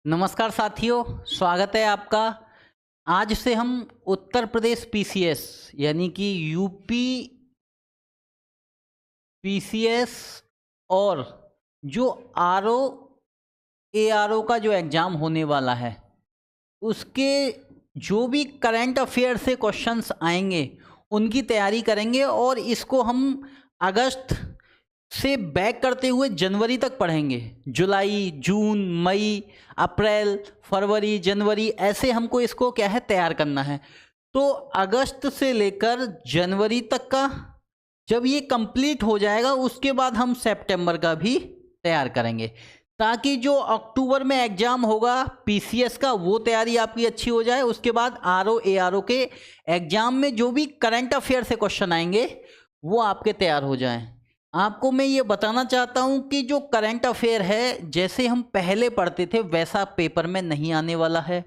नमस्कार साथियों, स्वागत है आपका। आज से हम उत्तर प्रदेश पीसीएस यानी कि यूपी पीसीएस और जो आरओ एआरओ का जो एग्ज़ाम होने वाला है उसके जो भी करंट अफेयर से क्वेश्चंस आएंगे उनकी तैयारी करेंगे और इसको हम अगस्त से बैक करते हुए जनवरी तक पढ़ेंगे। जुलाई, जून, मई, अप्रैल, फरवरी, जनवरी ऐसे हमको इसको क्या है तैयार करना है। तो अगस्त से लेकर जनवरी तक का जब ये कंप्लीट हो जाएगा उसके बाद हम सितंबर का भी तैयार करेंगे, ताकि जो अक्टूबर में एग्जाम होगा पीसीएस का वो तैयारी आपकी अच्छी हो जाए। उसके बाद आरओ एआरओ के एग्जाम में जो भी करंट अफेयर से क्वेश्चन आएंगे वो आपके तैयार हो जाएं। आपको मैं ये बताना चाहता हूँ कि जो करंट अफेयर है जैसे हम पहले पढ़ते थे वैसा पेपर में नहीं आने वाला है।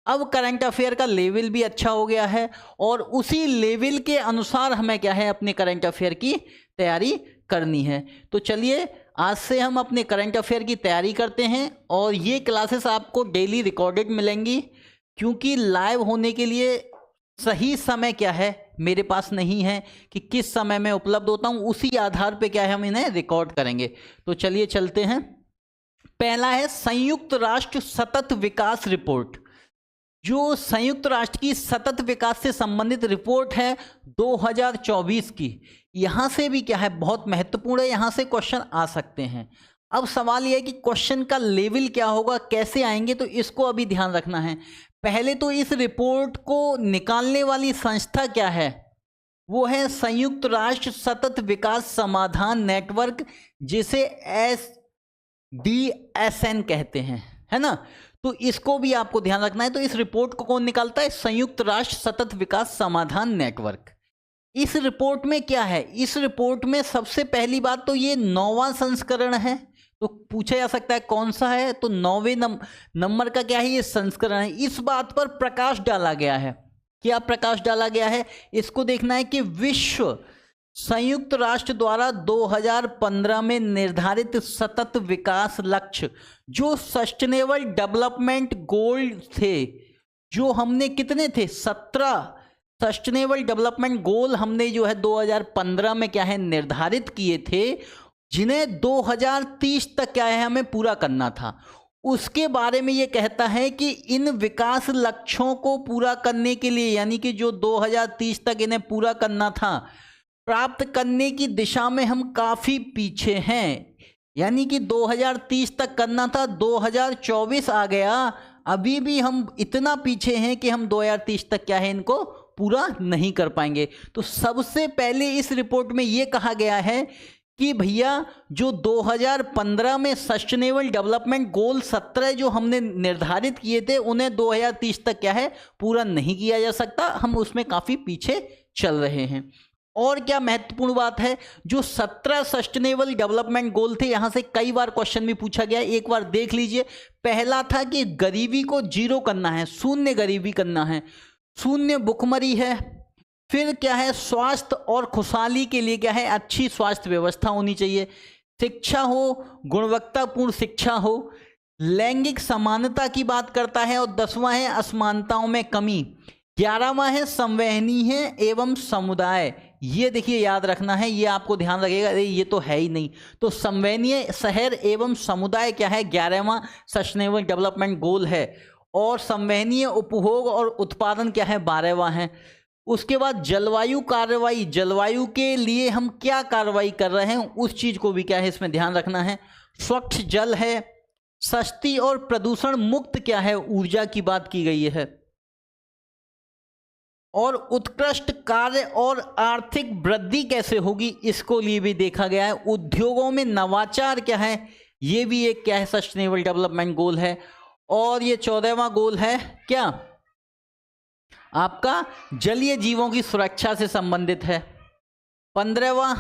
अब करंट अफेयर का लेवल भी अच्छा हो गया है और उसी लेवल के अनुसार हमें क्या है अपने करंट अफेयर की तैयारी करनी है। तो चलिए आज से हम अपने करंट अफेयर की तैयारी करते हैं और ये क्लासेस आपको डेली रिकॉर्डेड मिलेंगी, क्योंकि लाइव होने के लिए सही समय क्या है मेरे पास नहीं है कि किस समय में उपलब्ध होता हूँ, उसी आधार पे क्या है हम इन्हें रिकॉर्ड करेंगे। तो चलिए चलते हैं। पहला है संयुक्त राष्ट्र सतत विकास रिपोर्ट। जो संयुक्त राष्ट्र की सतत विकास से संबंधित रिपोर्ट है 2024 की, यहाँ से भी क्या है बहुत महत्वपूर्ण है, यहाँ से क्वेश्चन आ सकते हैं। अब सवाल यह है कि क्वेश्चन का लेवल क्या होगा, कैसे आएंगे, तो इसको अभी ध्यान रखना है। पहले तो इस रिपोर्ट को निकालने वाली संस्था क्या है, वो है संयुक्त राष्ट्र सतत विकास समाधान नेटवर्क, जिसे SDSN कहते हैं, है ना। तो इसको भी आपको ध्यान रखना है। तो इस रिपोर्ट को कौन निकालता है? संयुक्त राष्ट्र सतत विकास समाधान नेटवर्क। इस रिपोर्ट में क्या है, इस रिपोर्ट में सबसे पहली बात तो ये 9वां संस्करण है। तो पूछा जा सकता है कौन सा है, तो 9वें नंबर का क्या है ये संस्करण है। इस बात पर प्रकाश डाला गया है। क्या प्रकाश डाला गया है, इसको देखना है कि विश्व संयुक्त राष्ट्र द्वारा 2015 में निर्धारित सतत विकास लक्ष्य, जो सस्टेनेबल डेवलपमेंट गोल थे, जो हमने कितने थे 17 सस्टेनेबल डेवलपमेंट गोल हमने जो है 2015 में क्या है निर्धारित किए थे, जिन्हें 2030 तक क्या है हमें पूरा करना था। उसके बारे में ये कहता है कि इन विकास लक्ष्यों को पूरा करने के लिए, यानी कि जो 2030 तक इन्हें पूरा करना था, प्राप्त करने की दिशा में हम काफ़ी पीछे हैं। यानी कि 2030 तक करना था, 2024 आ गया, अभी भी हम इतना पीछे हैं कि हम 2030 तक क्या है इनको पूरा नहीं कर पाएंगे। तो सबसे पहले इस रिपोर्ट में ये कहा गया है कि भैया जो 2015 में सस्टेनेबल डेवलपमेंट गोल 17 जो हमने निर्धारित किए थे उन्हें 2030 तक क्या है पूरा नहीं किया जा सकता, हम उसमें काफ़ी पीछे चल रहे हैं। और क्या महत्वपूर्ण बात है, जो 17 सस्टेनेबल डेवलपमेंट गोल थे, यहां से कई बार क्वेश्चन भी पूछा गया, एक बार देख लीजिए। पहला था कि गरीबी को जीरो करना है, शून्य गरीबी करना है, शून्य भुखमरी है। फिर क्या है, स्वास्थ्य और खुशहाली के लिए क्या है अच्छी स्वास्थ्य व्यवस्था होनी चाहिए, शिक्षा हो, गुणवत्तापूर्ण शिक्षा हो, लैंगिक समानता की बात करता है, और 10वां है असमानताओं में कमी, 11वां है संवहनीय एवं समुदाय। ये देखिए याद रखना है, ये आपको ध्यान रखिएगा, अरे ये तो है ही नहीं। तो संवहनीय शहर एवं समुदाय क्या है 11वां सस्टेनेबल डेवलपमेंट गोल है, और संवहनीय उपभोग और उत्पादन क्या है 12वां है। उसके बाद जलवायु कार्रवाई, जलवायु के लिए हम क्या कार्रवाई कर रहे हैं उस चीज़ को भी क्या है इसमें ध्यान रखना है। स्वच्छ जल है, सस्ती और प्रदूषण मुक्त क्या है ऊर्जा की बात की गई है, और उत्कृष्ट कार्य और आर्थिक वृद्धि कैसे होगी इसको लिए भी देखा गया है। उद्योगों में नवाचार क्या है, ये भी एक क्या है सस्टेनेबल डेवलपमेंट गोल है। और ये 14वां गोल है क्या आपका जलीय जीवों की सुरक्षा से संबंधित है। 15वां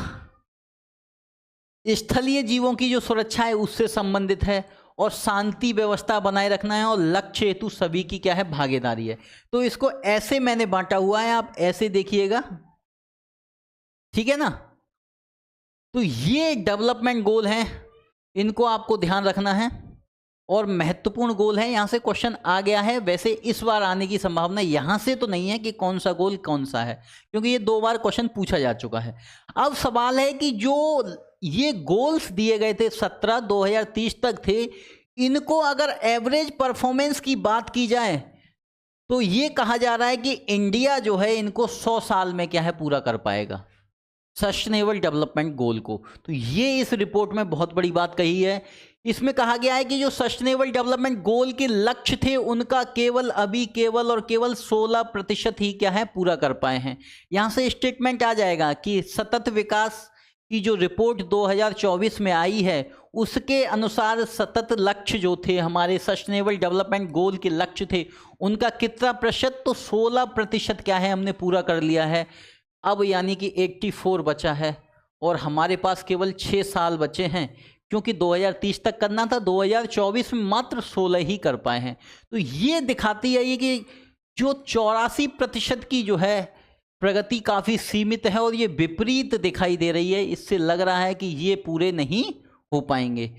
स्थलीय जीवों की जो सुरक्षा है उससे संबंधित है, और शांति व्यवस्था बनाए रखना है, और लक्ष्य हेतु सभी की क्या है भागीदारी है। तो इसको ऐसे मैंने बांटा हुआ है, आप ऐसे देखिएगा, ठीक है ना। तो ये डेवलपमेंट गोल हैं, इनको आपको ध्यान रखना है। और महत्वपूर्ण गोल है। यहाँ से क्वेश्चन आ गया है, वैसे इस बार आने की संभावना यहाँ से तो नहीं है कि कौन सा गोल कौन सा है, क्योंकि ये 2 बार क्वेश्चन पूछा जा चुका है। अब सवाल है कि जो ये गोल्स दिए गए थे 17 2030 तक थे, इनको अगर एवरेज परफॉर्मेंस की बात की जाए तो ये कहा जा रहा है कि इंडिया जो है इनको 100 साल में क्या है पूरा कर पाएगा, सस्टेनेबल डेवलपमेंट गोल को। तो ये इस रिपोर्ट में बहुत बड़ी बात कही है। इसमें कहा गया है कि जो सस्टेनेबल डेवलपमेंट गोल के लक्ष्य थे उनका केवल 16% ही क्या है पूरा कर पाए हैं। यहाँ से स्टेटमेंट आ जाएगा कि सतत विकास की जो रिपोर्ट 2024 में आई है उसके अनुसार सतत लक्ष्य जो थे हमारे सस्टेनेबल डेवलपमेंट गोल के लक्ष्य थे उनका कितना प्रतिशत, तो 16% क्या है हमने पूरा कर लिया है। अब यानी कि 84 बचा है और हमारे पास केवल 6 साल बचे हैं, क्योंकि 2030 तक करना था, 2024 में मात्र 16 ही कर पाए हैं। तो ये दिखाती है ये कि जो 84% की जो है प्रगति काफ़ी सीमित है और ये विपरीत दिखाई दे रही है। इससे लग रहा है कि ये पूरे नहीं हो पाएंगे।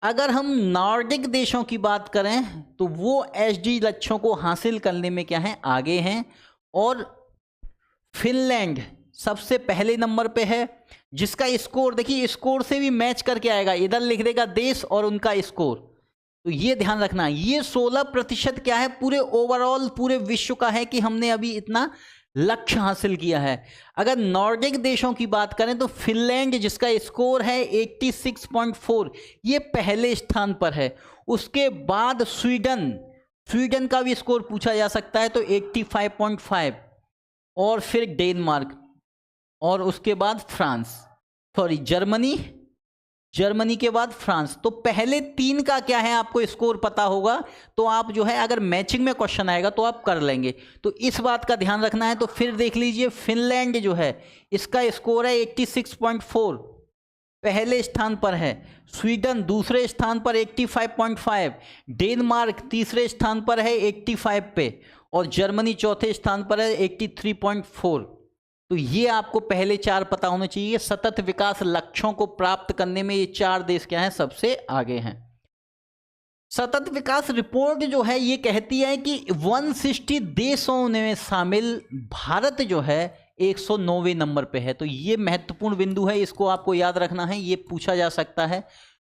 अगर हम नॉर्डिक देशों की बात करें तो वो एसडी लक्ष्यों को हासिल करने में क्या है आगे हैं, और फिनलैंड सबसे पहले नंबर पे है, जिसका स्कोर देखिए स्कोर से भी मैच करके आएगा, इधर लिख देगा देश और उनका स्कोर। तो ये ध्यान रखना, ये 16% क्या है पूरे ओवरऑल पूरे विश्व का है कि हमने अभी इतना लक्ष्य हासिल किया है। अगर नॉर्डिक देशों की बात करें तो फिनलैंड जिसका स्कोर है 86.4 ये पहले स्थान पर है। उसके बाद स्वीडन का भी स्कोर पूछा जा सकता है तो 85.5, और फिर डेनमार्क, और उसके बाद जर्मनी के बाद फ्रांस। तो पहले 3 का क्या है आपको स्कोर पता होगा तो आप जो है अगर मैचिंग में क्वेश्चन आएगा तो आप कर लेंगे। तो इस बात का ध्यान रखना है। तो फिर देख लीजिए फिनलैंड जो है इसका स्कोर है 86.4 पहले स्थान पर है, स्वीडन दूसरे स्थान पर 85.5, डेनमार्क तीसरे स्थान पर है 85 पे, और जर्मनी चौथे स्थान पर है 83.4। तो ये आपको पहले 4 पता होने चाहिए। सतत विकास लक्ष्यों को प्राप्त करने में ये 4 देश क्या हैं सबसे आगे हैं। सतत विकास रिपोर्ट जो है ये कहती है कि 160 देशों में शामिल भारत जो है 109वें नंबर पे है। तो ये महत्वपूर्ण बिंदु है, इसको आपको याद रखना है, ये पूछा जा सकता है।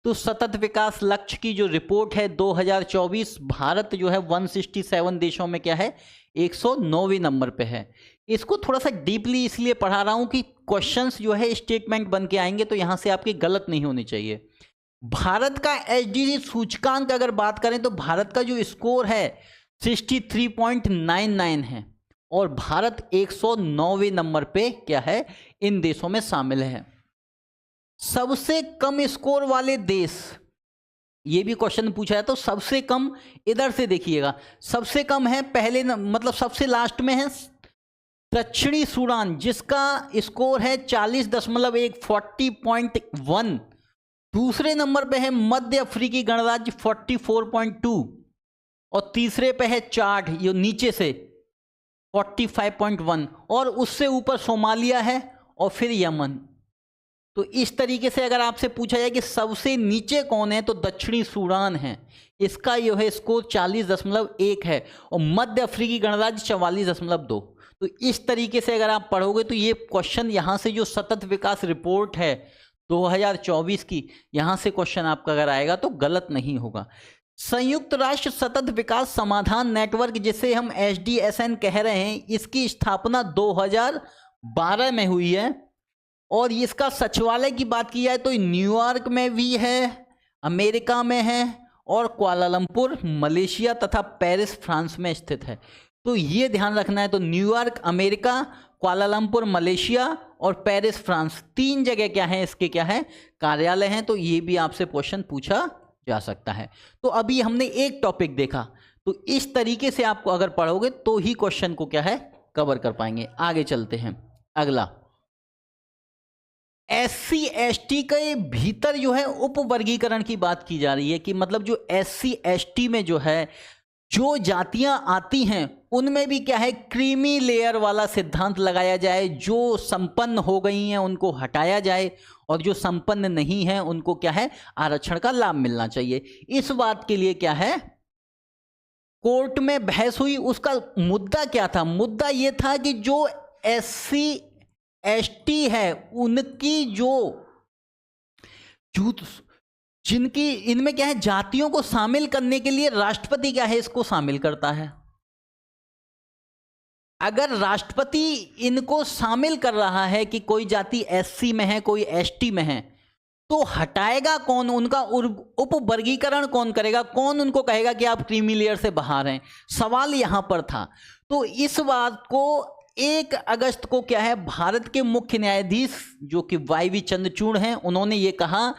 तो सतत विकास लक्ष्य की जो रिपोर्ट है 2024, भारत जो है 167 देशों में क्या है 109वें नंबर पे है। इसको थोड़ा सा डीपली इसलिए पढ़ा रहा हूं कि क्वेश्चंस जो है स्टेटमेंट बन के आएंगे तो यहां से आपकी गलत नहीं होनी चाहिए। भारत का एसडीजी सूचकांक अगर बात करें तो भारत का जो स्कोर है 63.99 है और भारत 109वें नंबर पे क्या है इन देशों में शामिल है। सबसे कम स्कोर वाले देश, ये भी क्वेश्चन पूछा है तो सबसे कम इधर से देखिएगा, सबसे कम है पहले मतलब सबसे लास्ट में है दक्षिणी सूडान जिसका स्कोर है 40.1 40.1। दूसरे नंबर पे है मध्य अफ्रीकी गणराज्य 44.2 और तीसरे पे है चाड ये नीचे से 45.1 और उससे ऊपर सोमालिया है और फिर यमन। तो इस तरीके से अगर आपसे पूछा जाए कि सबसे नीचे कौन है तो दक्षिणी सूडान है, इसका जो है स्कोर 40.1 है और मध्य अफ्रीकी गणराज्य 44.2। तो इस तरीके से अगर आप पढ़ोगे तो ये क्वेश्चन यहाँ से जो सतत विकास रिपोर्ट है 2024 की, यहाँ से क्वेश्चन आपका अगर आएगा तो गलत नहीं होगा। संयुक्त राष्ट्र सतत विकास समाधान नेटवर्क जिसे हम SDSN कह रहे हैं, इसकी स्थापना 2012 में हुई है और इसका सचिवालय की बात की जाए तो न्यूयॉर्क में भी है, अमेरिका में है और कुआलालंपुर मलेशिया तथा पेरिस फ्रांस में स्थित है। तो ये ध्यान रखना है। तो न्यूयॉर्क अमेरिका, कुआलालंपुर मलेशिया और पेरिस फ्रांस 3 जगह क्या है इसके क्या है कार्यालय हैं। तो ये भी आपसे क्वेश्चन पूछा जा सकता है। तो अभी हमने एक टॉपिक देखा, तो इस तरीके से आपको अगर पढ़ोगे तो ही क्वेश्चन को क्या है कवर कर पाएंगे। आगे चलते हैं। अगला SC ST के भीतर जो है उप वर्गीकरण की बात की जा रही है कि मतलब जो SC ST में जो है जो जातियां आती हैं उनमें भी क्या है, क्रीमी लेयर वाला सिद्धांत लगाया जाए। जो संपन्न हो गई हैं उनको हटाया जाए और जो संपन्न नहीं है उनको क्या है, आरक्षण का लाभ मिलना चाहिए। इस बात के लिए क्या है, कोर्ट में बहस हुई। उसका मुद्दा क्या था, मुद्दा यह था कि जो SC ST है उनकी जिनकी इनमें क्या है, जातियों को शामिल करने के लिए राष्ट्रपति क्या है, इसको शामिल करता है। अगर राष्ट्रपति इनको शामिल कर रहा है कि कोई जाति SC में है, कोई ST में है, तो हटाएगा कौन, उनका उपवर्गीकरण कौन करेगा, कौन उनको कहेगा कि आप क्रीमी लेयर से बाहर हैं, सवाल यहां पर था। तो इस बात को 1 अगस्त को क्या है, भारत के मुख्य न्यायाधीश जो कि YV चंद्रचूड़ हैं, उन्होंने ये कहा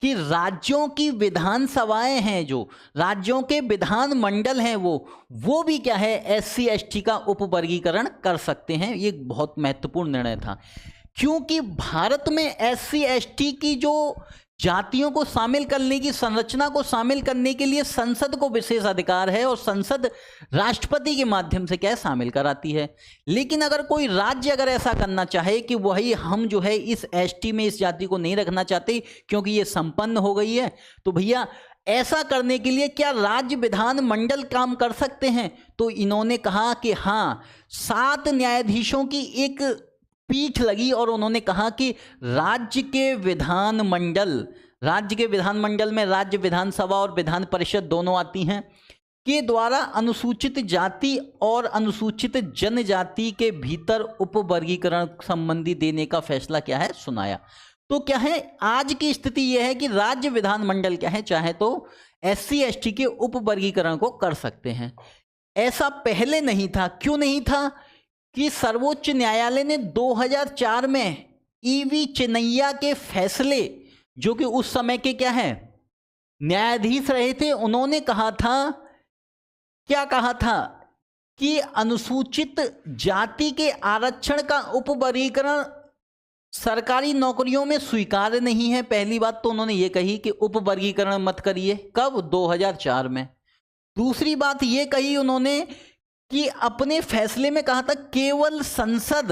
कि राज्यों की विधानसभाएं हैं, जो राज्यों के विधान मंडल हैं, वो भी क्या है, SC ST का उपवर्गीकरण कर सकते हैं। ये बहुत महत्वपूर्ण निर्णय था, क्योंकि भारत में SC ST की जो जातियों को शामिल करने की संरचना को शामिल करने के लिए संसद को विशेष अधिकार है और संसद राष्ट्रपति के माध्यम से क्या है, शामिल कराती है। लेकिन अगर कोई राज्य अगर ऐसा करना चाहे कि वही हम जो है इस ST में इस जाति को नहीं रखना चाहते क्योंकि ये संपन्न हो गई है, तो भैया ऐसा करने के लिए क्या राज्य विधान मंडल काम कर सकते हैं? तो इन्होंने कहा कि हाँ, 7 न्यायाधीशों की एक पीठ लगी और उन्होंने कहा कि राज्य के विधान मंडल में राज्य विधानसभा और विधान परिषद दोनों आती हैं, के द्वारा अनुसूचित जाति और अनुसूचित जनजाति के भीतर उपवर्गीकरण संबंधी देने का फैसला क्या है, सुनाया। तो क्या है, आज की स्थिति यह है कि राज्य विधानमंडल क्या है, चाहे तो SC ST के उपवर्गीकरण को कर सकते हैं। ऐसा पहले नहीं था। क्यों नहीं था? कि सर्वोच्च न्यायालय ने 2004 में EV चिनैया के फैसले, जो कि उस समय के क्या है, न्यायाधीश रहे थे, उन्होंने कहा था, क्या कहा था कि अनुसूचित जाति के आरक्षण का उपवर्गीकरण सरकारी नौकरियों में स्वीकार्य नहीं है। पहली बात तो उन्होंने ये कही कि उपवर्गीकरण मत करिए। कब? 2004 में। दूसरी बात ये कही उन्होंने कि अपने फैसले में कहा था केवल संसद,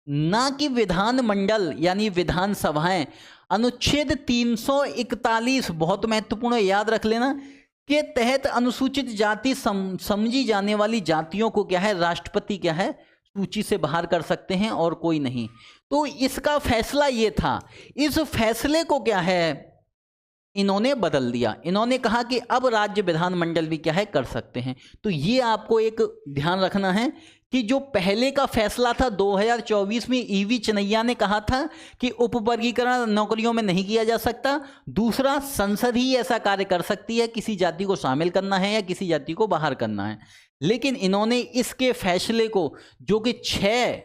ना कि विधानमंडल यानी विधानसभाएं, अनुच्छेद 341 बहुत महत्वपूर्ण है, याद रख लेना, के तहत अनुसूचित जाति समझी जाने वाली जातियों को क्या है, राष्ट्रपति क्या है, सूची से बाहर कर सकते हैं और कोई नहीं। तो इसका फैसला ये था। इस फैसले को क्या है, इन्होंने बदल दिया। इन्होंने कहा कि अब राज्य विधानमंडल भी क्या है, कर सकते हैं। तो ये आपको एक ध्यान रखना है कि जो पहले का फैसला था 2024 में, EV चिनैया ने कहा था कि उपवर्गीकरण नौकरियों में नहीं किया जा सकता। दूसरा, संसद ही ऐसा कार्य कर सकती है, किसी जाति को शामिल करना है या किसी जाति को बाहर करना है। लेकिन इन्होंने इसके फैसले को, जो कि 6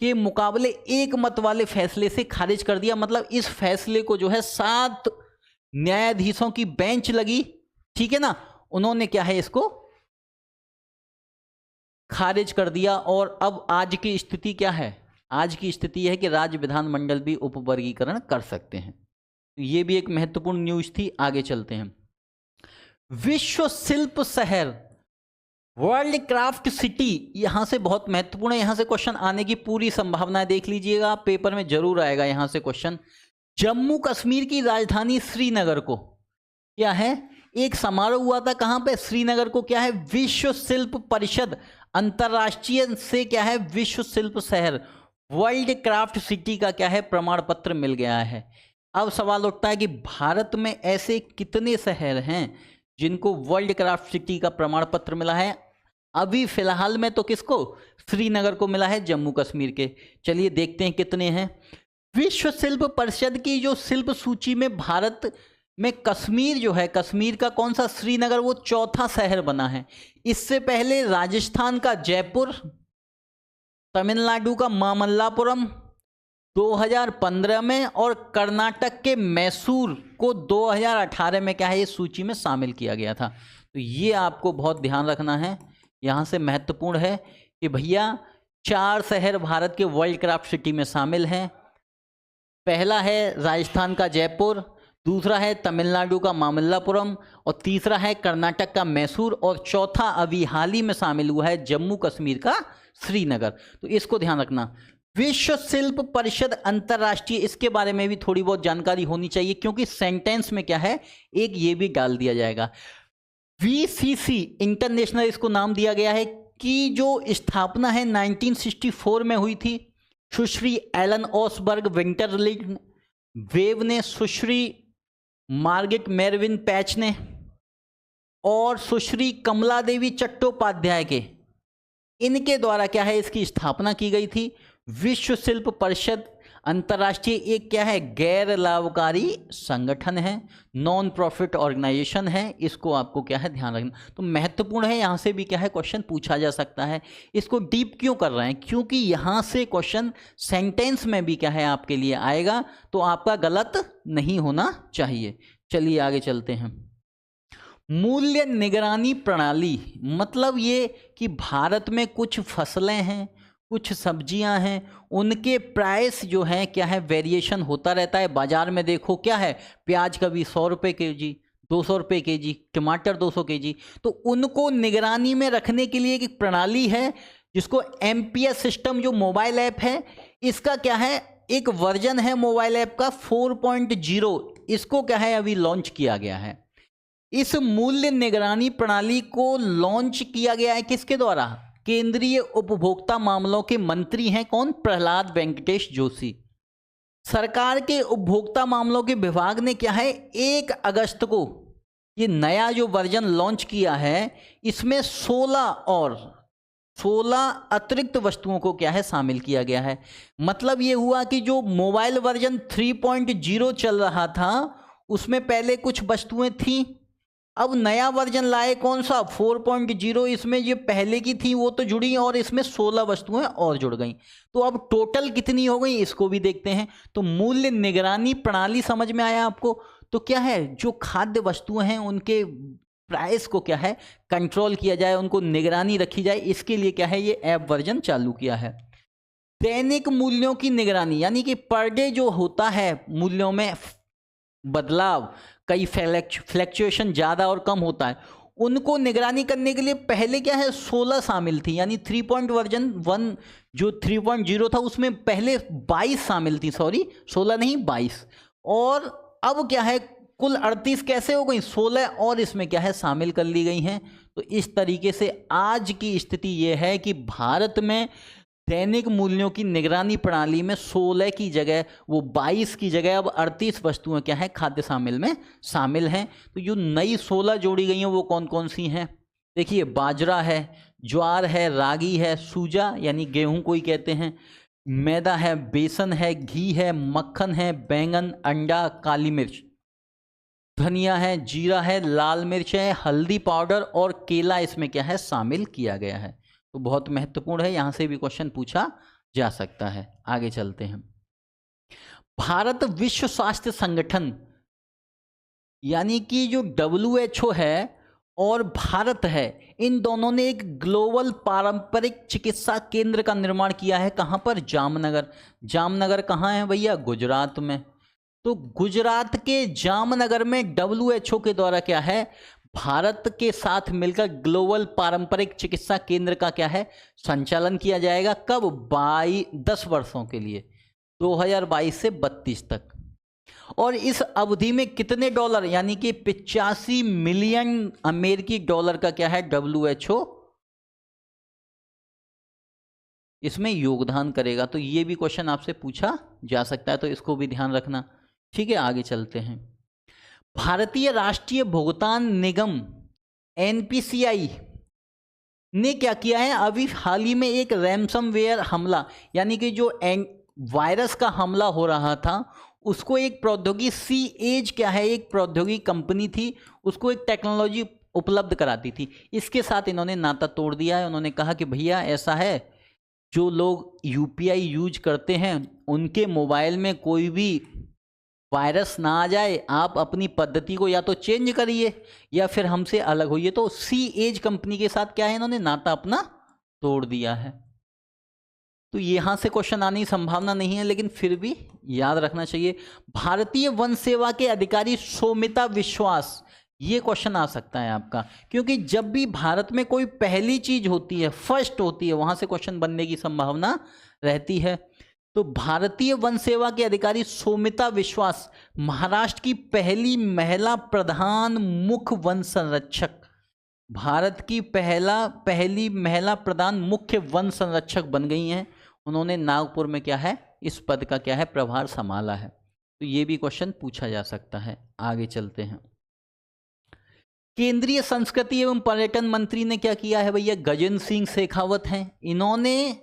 के मुकाबले 1 मत वाले फैसले से खारिज कर दिया। मतलब इस फैसले को जो है 7 न्यायाधीशों की बेंच लगी, ठीक है ना, उन्होंने क्या है, इसको खारिज कर दिया। और अब आज की स्थिति क्या है? आज की स्थिति है कि राज्य विधानमंडल भी उपवर्गीकरण कर सकते हैं। तो ये भी एक महत्वपूर्ण न्यूज थी। आगे चलते हैं। विश्व शिल्प शहर, वर्ल्ड क्राफ्ट सिटी, यहां से बहुत महत्वपूर्ण है, यहां से क्वेश्चन आने की पूरी संभावना देख लीजिएगा, पेपर में जरूर आएगा यहां से क्वेश्चन। जम्मू कश्मीर की राजधानी श्रीनगर को क्या है, एक समारोह हुआ था, कहां पे, श्रीनगर को क्या है, विश्व शिल्प परिषद अंतरराष्ट्रीय से क्या है, विश्व शिल्प शहर, वर्ल्ड क्राफ्ट सिटी का क्या है, प्रमाण पत्र मिल गया है। अब सवाल उठता है कि भारत में ऐसे कितने शहर हैं जिनको वर्ल्ड क्राफ्ट सिटी का प्रमाण पत्र मिला है? अभी फिलहाल में तो किसको, श्रीनगर को मिला है, जम्मू कश्मीर के। चलिए देखते हैं कितने हैं। विश्व शिल्प परिषद की जो शिल्प सूची में भारत में कश्मीर जो है, कश्मीर का कौन सा, श्रीनगर, वो 4था शहर बना है। इससे पहले राजस्थान का जयपुर, तमिलनाडु का मामल्लापुरम 2015 में और कर्नाटक के मैसूर को 2018 में क्या है, इस सूची में शामिल किया गया था। तो ये आपको बहुत ध्यान रखना है, यहाँ से महत्वपूर्ण है कि भैया 4 शहर भारत के वर्ल्ड क्राफ्ट सिटी में शामिल हैं। पहला है राजस्थान का जयपुर, दूसरा है तमिलनाडु का मामल्लापुरम, और तीसरा है कर्नाटक का मैसूर, और चौथा अभी हाल ही में शामिल हुआ है जम्मू कश्मीर का श्रीनगर। तो इसको ध्यान रखना। विश्व शिल्प परिषद अंतरराष्ट्रीय, इसके बारे में भी थोड़ी बहुत जानकारी होनी चाहिए, क्योंकि सेंटेंस में क्या है एक ये भी डाल दिया जाएगा। वीसीसी इंटरनेशनल इसको नाम दिया गया है, कि जो स्थापना है 1964 में हुई थी। सुश्री एलन ओसबर्ग विंटरलिन वेव ने, सुश्री मार्गेट मेरविन पैच ने, और सुश्री कमला देवी चट्टोपाध्याय के, इनके द्वारा क्या है इसकी स्थापना की गई थी। विश्व शिल्प परिषद अंतर्राष्ट्रीय एक क्या है गैर लाभकारी संगठन है, नॉन प्रॉफिट ऑर्गेनाइजेशन है। इसको आपको क्या है ध्यान रखना। तो महत्वपूर्ण है, यहाँ से भी क्या है क्वेश्चन पूछा जा सकता है। इसको डीप क्यों कर रहे हैं, क्योंकि यहाँ से क्वेश्चन सेंटेंस में भी क्या है आपके लिए आएगा, तो आपका गलत नहीं होना चाहिए। चलिए आगे चलते हैं। मूल्य निगरानी प्रणाली, मतलब ये कि भारत में कुछ फसलें हैं, कुछ सब्जियां हैं, उनके प्राइस जो है क्या है वेरिएशन होता रहता है। बाजार में देखो क्या है, प्याज कभी 100 रुपये के जी, 200 रुपये के जी, टमाटर 200 के जी। तो उनको निगरानी में रखने के लिए एक प्रणाली है जिसको MPS सिस्टम, जो मोबाइल ऐप है, इसका क्या है एक वर्जन है मोबाइल ऐप का 4.0, इसको क्या है अभी लॉन्च किया गया है। इस मूल्य निगरानी प्रणाली को लॉन्च किया गया है किसके द्वारा, केंद्रीय उपभोक्ता मामलों के मंत्री हैं कौन, प्रहलाद वेंकटेश जोशी। सरकार के उपभोक्ता मामलों के विभाग ने क्या है 1 अगस्त को ये नया जो वर्जन लॉन्च किया है, इसमें 16 अतिरिक्त वस्तुओं को क्या है शामिल किया गया है। मतलब ये हुआ कि जो मोबाइल वर्जन 3.0 चल रहा था उसमें पहले कुछ वस्तुएं थीं, अब नया वर्जन लाए कौन सा 4.0, इसमें ये पहले की थी वो तो जुड़ी और इसमें 16 वस्तुएं और जुड़ गई। तो अब टोटल कितनी हो गई इसको भी देखते हैं। तो मूल्य निगरानी प्रणाली समझ में आया आपको। तो क्या है जो खाद्य वस्तुएं हैं उनके प्राइस को क्या है कंट्रोल किया जाए, उनको निगरानी रखी जाए, इसके लिए क्या है ये ऐप वर्जन चालू किया है। दैनिक मूल्यों की निगरानी, यानी कि पर डे जो होता है मूल्यों में बदलाव, कई फ्लैक्चुएशन ज़्यादा और कम होता है, उनको निगरानी करने के लिए पहले क्या है 16 शामिल थी। यानी 3.1 जो 3.0 था उसमें पहले 22 शामिल थी, सॉरी 16 नहीं 22, और अब क्या है कुल 38 कैसे हो गई, 16 और इसमें क्या है शामिल कर ली गई हैं। तो इस तरीके से आज की स्थिति ये है कि भारत में दैनिक मूल्यों की निगरानी प्रणाली में 16 की जगह, वो 22 की जगह अब 38 वस्तुएं क्या है खाद्य शामिल में शामिल हैं। तो जो नई 16 जोड़ी गई हैं वो कौन कौन सी हैं, देखिए बाजरा है, ज्वार है, रागी है, सूजा यानी गेहूं कोई कहते हैं, मैदा है, बेसन है, घी है, मक्खन है, बैंगन, अंडा, काली मिर्च, धनिया है, जीरा है, लाल मिर्च है, हल्दी पाउडर और केला इसमें क्या है शामिल किया गया है। तो बहुत महत्वपूर्ण है, यहां से भी क्वेश्चन पूछा जा सकता है। आगे चलते हैं। भारत विश्व स्वास्थ्य संगठन यानी कि जो WHO है और भारत है, इन दोनों ने एक ग्लोबल पारंपरिक चिकित्सा केंद्र का निर्माण किया है। कहां पर, जामनगर। जामनगर कहां है भैया, गुजरात में। तो गुजरात के जामनगर में WHO के द्वारा क्या है भारत के साथ मिलकर ग्लोबल पारंपरिक चिकित्सा केंद्र का क्या है संचालन किया जाएगा। कब, 10 वर्षों के लिए, 2022 से 32 तक। और इस अवधि में कितने डॉलर यानी कि 85 मिलियन अमेरिकी डॉलर का क्या है WHO इसमें योगदान करेगा। तो ये भी क्वेश्चन आपसे पूछा जा सकता है, तो इसको भी ध्यान रखना। ठीक है, आगे चलते हैं। भारतीय राष्ट्रीय भुगतान निगम NPCI ने क्या किया है, अभी हाल ही में एक रैंसमवेयर हमला यानी कि जो वायरस का हमला हो रहा था उसको एक प्रौद्योगिकी सी-एज क्या है एक प्रौद्योगिकी कंपनी थी, उसको एक टेक्नोलॉजी उपलब्ध कराती थी, इसके साथ इन्होंने नाता तोड़ दिया है। उन्होंने कहा कि भैया ऐसा है, जो लोग UPI यूज करते हैं उनके मोबाइल में कोई भी वायरस ना आ जाए, आप अपनी पद्धति को या तो चेंज करिए या फिर हमसे अलग होइए। तो सी-एज कंपनी के साथ क्या है इन्होंने नाता अपना तोड़ दिया है। तो यहाँ से क्वेश्चन आने की संभावना नहीं है, लेकिन फिर भी याद रखना चाहिए। भारतीय वन सेवा के अधिकारी सौमिता विश्वास, ये क्वेश्चन आ सकता है आपका, क्योंकि जब भी भारत में कोई पहली चीज होती है, फर्स्ट होती है, वहां से क्वेश्चन बनने की संभावना रहती है। तो भारतीय वन सेवा के अधिकारी सौमिता विश्वास महाराष्ट्र की पहली महिला प्रधान मुख्य वन संरक्षक, भारत की पहली महिला प्रधान मुख्य वन संरक्षक बन गई हैं। उन्होंने नागपुर में क्या है, इस पद का क्या है, प्रभार संभाला है। तो ये भी क्वेश्चन पूछा जा सकता है। आगे चलते हैं। केंद्रीय संस्कृति एवं पर्यटन मंत्री ने क्या किया है भैया, गजेंद्र सिंह शेखावत हैं। इन्होंने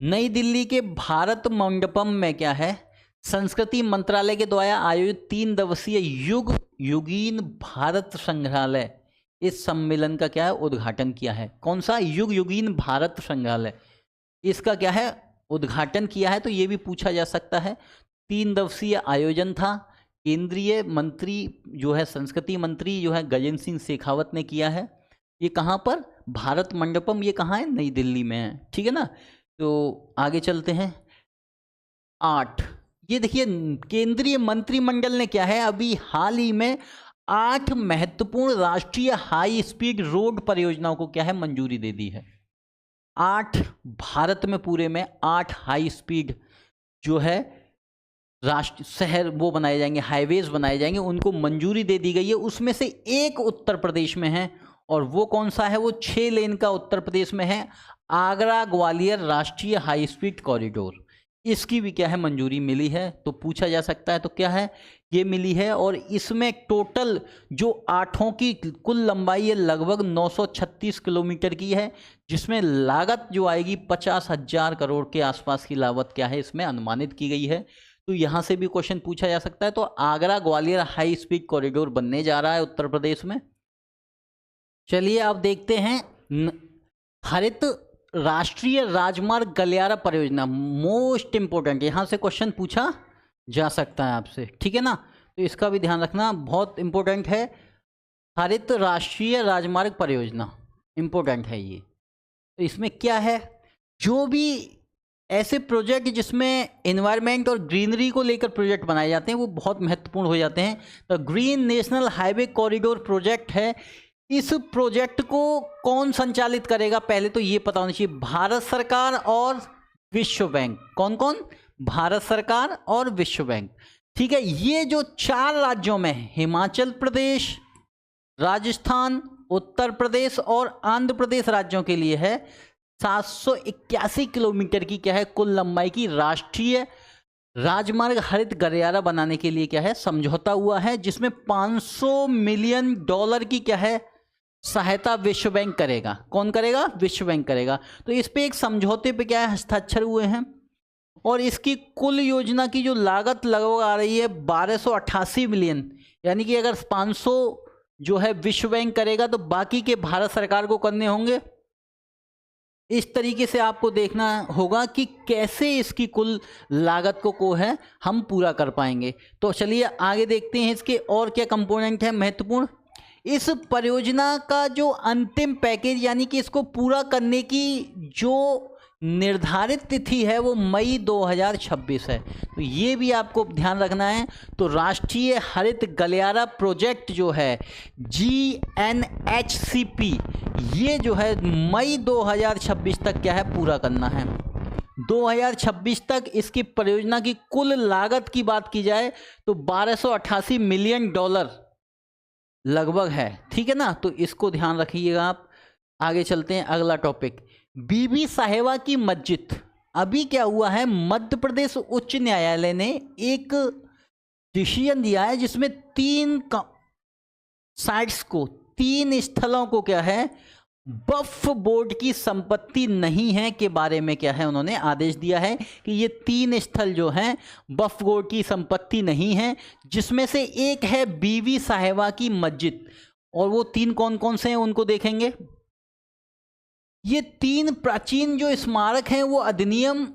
नई दिल्ली के भारत मंडपम में क्या है, संस्कृति मंत्रालय के द्वारा आयोजित 3 दिवसीय युगीन भारत संग्रहालय, इस सम्मेलन का क्या है, उद्घाटन किया है। कौन सा, युगीन भारत संग्रहालय, इसका क्या है, उद्घाटन किया है। तो ये भी पूछा जा सकता है। 3 दिवसीय आयोजन था। केंद्रीय मंत्री जो है, संस्कृति मंत्री जो है गजेंद्र सिंह शेखावत ने किया है। ये कहाँ पर, भारत मंडपम, ये कहाँ है, नई दिल्ली में है। ठीक है ना। तो आगे चलते हैं। 8, ये देखिए केंद्रीय मंत्रिमंडल ने क्या है, अभी हाल ही में 8 महत्वपूर्ण राष्ट्रीय हाई स्पीड रोड परियोजनाओं को क्या है, मंजूरी दे दी है। 8 भारत में पूरे में 8 हाई स्पीड जो है राष्ट्र शहर वो बनाए जाएंगे, हाईवेज बनाए जाएंगे, उनको मंजूरी दे दी गई है। उसमें से एक उत्तर प्रदेश में है, और वो कौन सा है, वो 6 लेन का उत्तर प्रदेश में है, आगरा ग्वालियर राष्ट्रीय हाई स्पीड कॉरिडोर। इसकी भी क्या है, मंजूरी मिली है। तो पूछा जा सकता है, तो क्या है, ये मिली है। और इसमें टोटल जो 8 की कुल लंबाई है लगभग 936 किलोमीटर की है, जिसमें लागत जो आएगी 50,000 करोड़ के आसपास की लागत क्या है, इसमें अनुमानित की गई है। तो यहाँ से भी क्वेश्चन पूछा जा सकता है। तो Agra Gwalior high speed corridor बनने जा रहा है उत्तर प्रदेश में। चलिए अब देखते हैं हरित राष्ट्रीय राजमार्ग गलियारा परियोजना, मोस्ट इंपोर्टेंट, यहाँ से क्वेश्चन पूछा जा सकता है आपसे। ठीक है ना। तो इसका भी ध्यान रखना, बहुत इंपॉर्टेंट है। हरित राष्ट्रीय राजमार्ग परियोजना इंपॉर्टेंट है ये। तो इसमें क्या है, जो भी ऐसे प्रोजेक्ट जिसमें एनवायरनमेंट और ग्रीनरी को लेकर प्रोजेक्ट बनाए जाते हैं वो बहुत महत्वपूर्ण हो जाते हैं। तो green national highway corridor project है। इस प्रोजेक्ट को कौन संचालित करेगा, पहले तो ये पता होना चाहिए, भारत सरकार और विश्व बैंक। कौन कौन, भारत सरकार और विश्व बैंक। ठीक है। ये जो 4 राज्यों में, हिमाचल प्रदेश, राजस्थान, उत्तर प्रदेश और आंध्र प्रदेश राज्यों के लिए है, 781 किलोमीटर की क्या है, कुल लंबाई की राष्ट्रीय राजमार्ग हरित गलियारा बनाने के लिए क्या है, समझौता हुआ है, जिसमें $500 मिलियन की क्या है, सहायता विश्व बैंक करेगा। कौन करेगा, विश्व बैंक करेगा। तो इस पे एक समझौते पे क्या है, हस्ताक्षर हुए हैं। और इसकी कुल योजना की जो लागत लगभग आ रही है 1288 मिलियन, यानी कि अगर 500 जो है विश्व बैंक करेगा तो बाकी के भारत सरकार को करने होंगे। इस तरीके से आपको देखना होगा कि कैसे इसकी कुल लागत को है हम पूरा कर पाएंगे। तो चलिए आगे देखते हैं इसके और क्या कंपोनेंट है महत्वपूर्ण। इस परियोजना का जो अंतिम पैकेज, यानी कि इसको पूरा करने की जो निर्धारित तिथि है वो मई 2026 है। तो ये भी आपको ध्यान रखना है। तो राष्ट्रीय हरित गलियारा प्रोजेक्ट जो है GNHCP, ये जो है मई 2026 तक क्या है, पूरा करना है। 2026 तक इसकी परियोजना की कुल लागत की बात की जाए तो $1288 मिलियन लगभग है। ठीक है ना। तो इसको ध्यान रखिएगा आप। आगे चलते हैं, अगला टॉपिक, बीबी साहिबा की मस्जिद। अभी क्या हुआ है, मध्य प्रदेश उच्च न्यायालय ने एक डिसीजन दिया है जिसमें 3 साइट्स को, 3 स्थलों को क्या है, वक्फ बोर्ड की संपत्ति नहीं है के बारे में क्या है, उन्होंने आदेश दिया है कि ये 3 स्थल जो हैं वक्फ बोर्ड की संपत्ति नहीं है, जिसमें से एक है बीबी साहिबा की मस्जिद। और वो 3 कौन कौन से हैं उनको देखेंगे। ये 3 प्राचीन जो स्मारक हैं वो अधिनियम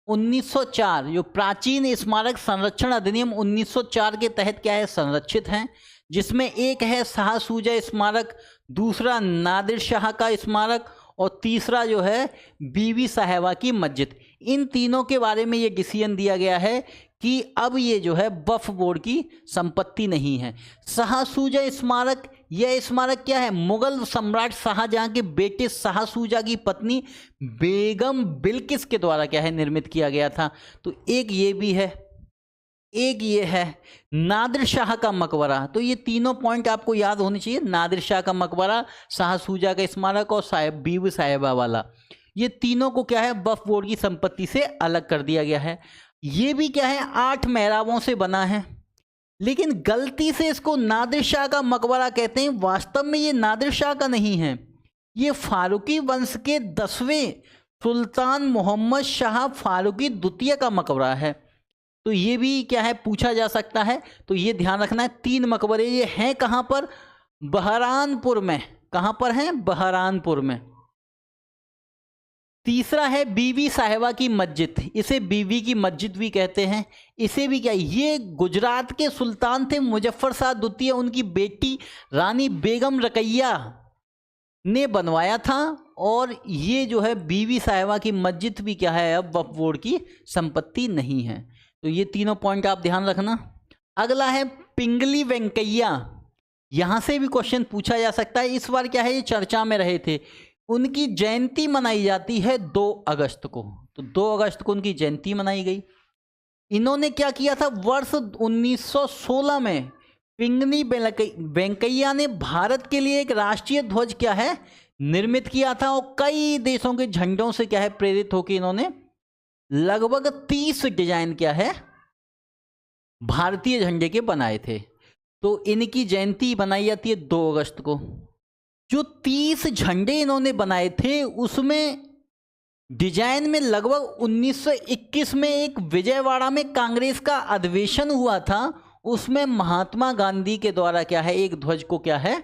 1904, जो प्राचीन स्मारक संरक्षण अधिनियम 1904 के तहत क्या है, संरक्षित हैं। जिसमें एक है शाह सूजा स्मारक, दूसरा नादिर शाह का स्मारक और तीसरा जो है बीबी साहिबा की मस्जिद। इन तीनों के बारे में ये डिसीजन दिया गया है कि अब ये जो है वक्फ बोर्ड की संपत्ति नहीं है। शाहसूजा स्मारक, यह स्मारक क्या है? मुगल सम्राट शाहजहां के बेटे शाहसूजा की पत्नी बेगम बिल्किस के द्वारा क्या है निर्मित किया गया था। तो एक ये भी है, एक ये है नादिर शाह का मकबरा। तो ये तीनों पॉइंट आपको याद होने चाहिए, नादिर शाह का मकबरा, शाहसूजा का स्मारक और बीबी साहिबा वाला। ये तीनों को क्या है वक्फ बोर्ड की संपत्ति से अलग कर दिया गया है। ये भी क्या है 8 मेहराबों से बना है, लेकिन गलती से इसको नादिर शाह का मकबरा कहते हैं। वास्तव में ये नादिर शाह का नहीं है, ये फारूकी वंश के 10वें सुल्तान मोहम्मद शाह फारूकी द्वितीय का मकबरा है। तो ये भी क्या है पूछा जा सकता है। तो ये ध्यान रखना है, 3 मकबरे ये हैं कहाँ पर? बहरानपुर में। कहाँ पर हैं? बहरानपुर में। तीसरा है बीबी साहिबा की मस्जिद, इसे बीबी की मस्जिद भी कहते हैं। इसे भी क्या, ये गुजरात के सुल्तान थे मुजफ्फर शाह द्वितीय, उनकी बेटी रानी बेगम रकैया ने बनवाया था। और ये जो है बीबी साहिबा की मस्जिद भी क्या है अब वक्फ बोर्ड की संपत्ति नहीं है। तो ये तीनों पॉइंट आप ध्यान रखना। अगला है पिंगली वेंकैया, यहाँ से भी क्वेश्चन पूछा जा सकता है। इस बार क्या है ये चर्चा में रहे थे। उनकी जयंती मनाई जाती है 2 अगस्त को। तो 2 अगस्त को उनकी जयंती मनाई गई। इन्होंने क्या किया था? वर्ष 1916 में पिंगली वेंकैया ने भारत के लिए एक राष्ट्रीय ध्वज क्या है निर्मित किया था। और कई देशों के झंडों से क्या है प्रेरित होकर इन्होंने लगभग 30 डिजाइन क्या है भारतीय झंडे के बनाए थे। तो इनकी जयंती बनाई जाती है 2 अगस्त को। जो 30 झंडे इन्होंने बनाए थे उसमें डिजाइन में लगभग 1921 में एक विजयवाड़ा में कांग्रेस का अधिवेशन हुआ था, उसमें महात्मा गांधी के द्वारा क्या है एक ध्वज को क्या है